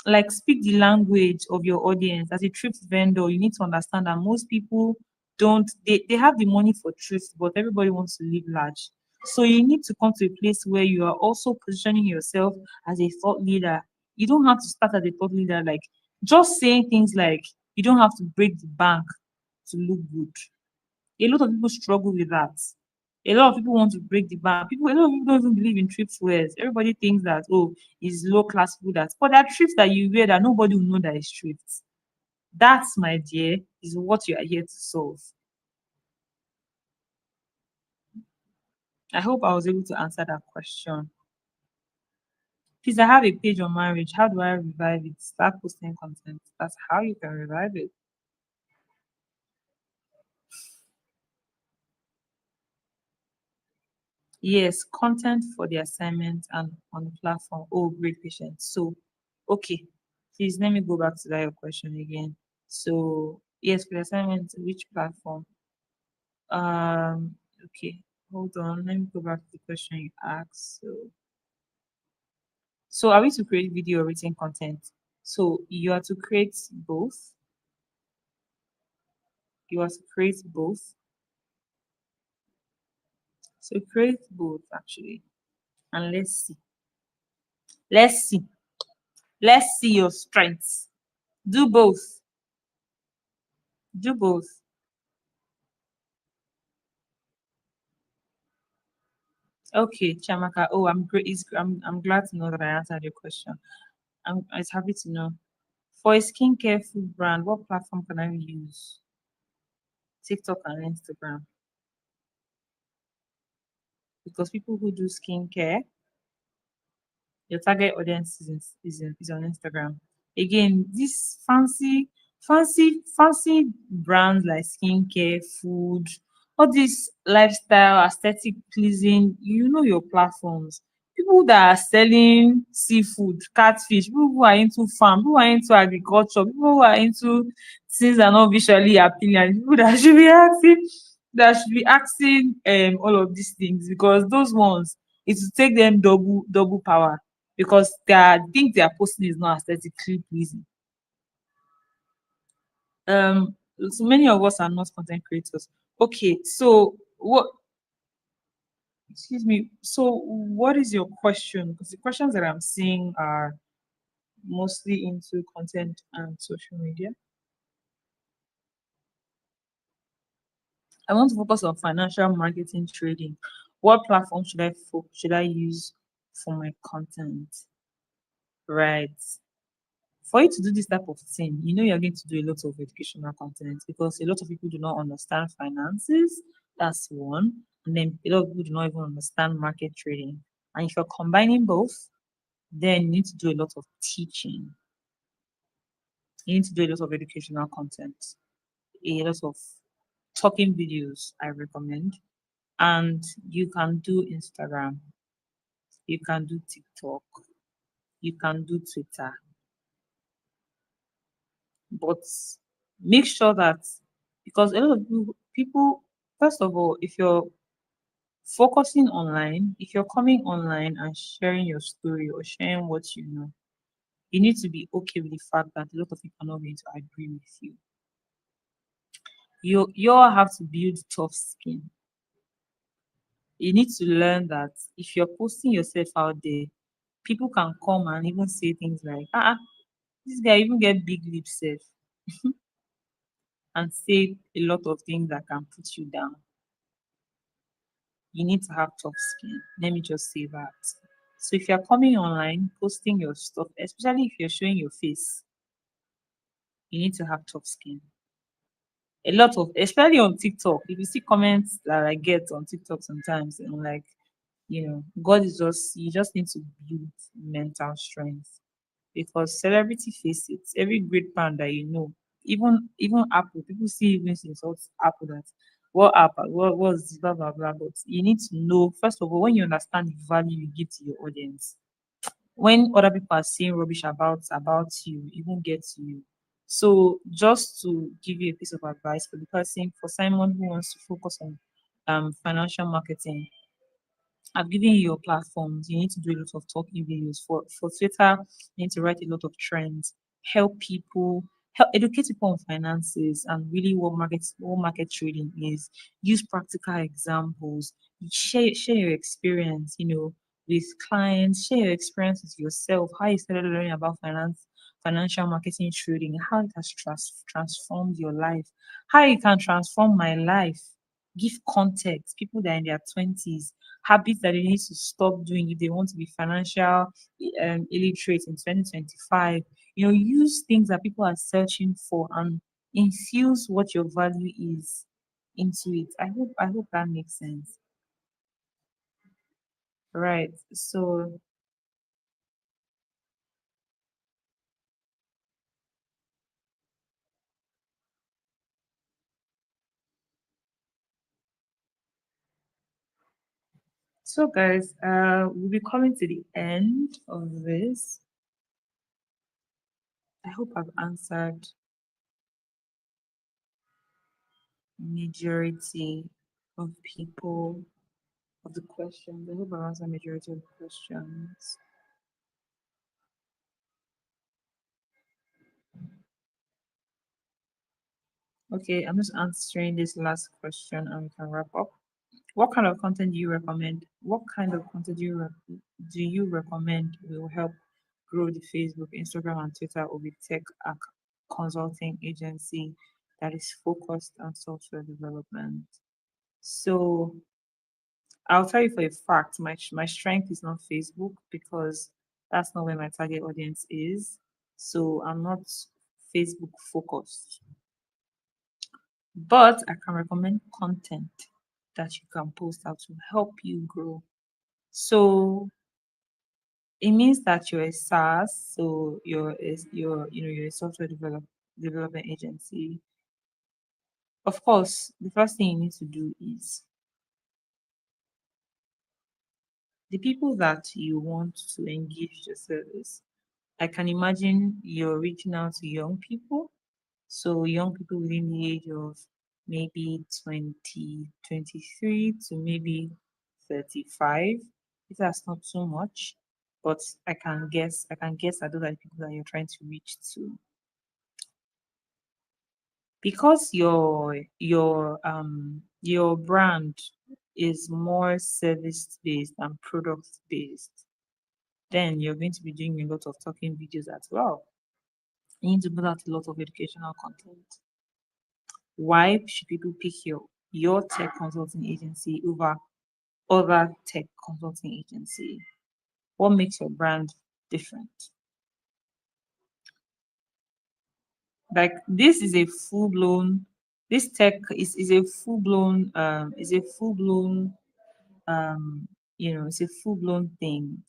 like, speak the language of your audience. As a thrift vendor, you need to understand that most people don't they have the money for thrift, but everybody wants to live large. So you need to come to a place where you are also positioning yourself as a thought leader. You don't have to start as a thought leader, like just saying things like you don't have to break the bank to look good. A lot of people struggle with that. A lot of people want to break the bank. A lot of people don't even believe in thrift wears. Everybody thinks that, oh, it's low class people but there are thrifts that you wear that nobody will know that is thrift. That, my dear, is what you are here to solve. I hope I was able to answer that question. Please, I have a page on marriage. How do I revive it? Start posting content. That's how you can revive it. Yes, content for the assignment and on the platform. Oh, great patient. So, okay, please let me go back to that your question again. So, yes, for the assignment, which platform? Okay, hold on. Let me go back to the question you asked. So are we to create video or written content? So you are to create both. You are to create both. So create both actually, and let's see. Let's see. Let's see your strengths. Do both. Do both. Okay, Chamaka. Oh, I'm great. I'm glad to know that I answered your question. It's happy to know. For a skincare food brand, what platform can I use? TikTok and Instagram. Because people who do skincare, your target audience is on Instagram. Again, these fancy brands like skincare, food, all this lifestyle, aesthetic pleasing, your platforms. People that are selling seafood, catfish, people who are into farm, people who are into agriculture, people who are into things that are not visually appealing, and people that should be active. that should be asking all of these things, because those ones, it will take them double power, because their think they are posting is not aesthetically pleasing. So many of us are not content creators. Okay, so what, excuse me, so what is your question? Because the questions that I'm seeing are mostly into content and social media. I want to focus on financial marketing trading. What platform should I use for my content? Right. For you to do this type of thing, you know you're going to do a lot of educational content, because a lot of people do not understand finances. That's one. And then a lot of people do not even understand market trading. And if you're combining both, then you need to do a lot of teaching. You need to do a lot of educational content, a lot of talking videos, I recommend. And you can do Instagram, you can do TikTok, you can do Twitter, but make sure that, because a lot of people, first of all, if you're focusing online, if you're coming online and sharing your story or sharing what you know, you need to be okay with the fact that a lot of people are not going to agree with you. You all have to build tough skin. You need to learn that if you're posting yourself out there, people can come and even say things like, this guy even get big lips sef, and say a lot of things that can put you down. You need to have tough skin. Let me just say that. So if you're coming online, posting your stuff, especially if you're showing your face, you need to have tough skin. A lot of, especially on TikTok, if you see comments that I get on TikTok sometimes, and I'm like, God is just, you just need to build mental strength, because celebrity face it, every great brand that you know, even Apple, people see even insult Apple that what Apple, what was this, blah blah blah. But you need to know, first of all, when you understand the value you give to your audience, when other people are saying rubbish about you, it won't get to you. So just to give you a piece of advice for the person, for Simon who wants to focus on financial marketing, I've given you your platforms. You need to do a lot of talking videos. For Twitter, you need to write a lot of trends, help people, help educate people on finances and really what market trading is. Use practical examples. Share your experience, with clients. Share your experience with yourself. How you started learning about financial marketing trading. How it has transformed your life. How it can transform my life. Give context. People that are in their 20s, habits that they need to stop doing if they want to be financial illiterate in 2025. Use things that people are searching for and infuse what your value is into it. I hope that makes sense. Right. So guys, we'll be coming to the end of this. I hope I've answered majority of people of the questions. I hope I've answered majority of the questions. Okay, I'm just answering this last question and we can wrap up. What kind of content do you recommend? What kind of content do you recommend will help grow the Facebook, Instagram, and Twitter of a tech consulting agency that is focused on software development? So I'll tell you for a fact, my strength is not Facebook, because that's not where my target audience is. So I'm not Facebook focused. But I can recommend content that you can post out to help you grow. So it means that you're a SaaS, so you're a software development agency. Of course, the first thing you need to do is the people that you want to engage your service. I can imagine you're reaching out to young people, so young people within the age of maybe 23 to maybe 35. If that's not too much, but I can guess that those are the people that you're trying to reach to. Because your brand is more service based than product based, then you're going to be doing a lot of talking videos as well. You need to put out a lot of educational content. Why should people pick your tech consulting agency over other tech consulting agency? What makes your brand different? Like this is a full blown this tech is a full blown um it's a full blown thing.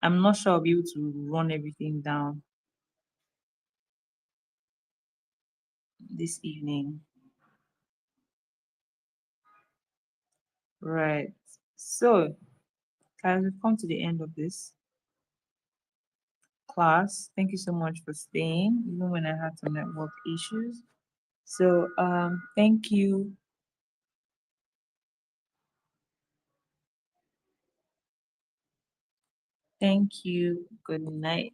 I'm not sure I'll be able to run everything down this evening. Right. So guys, we've come to the end of this class. Thank you so much for staying, even when I had some network issues. So thank you. Thank you. Good night.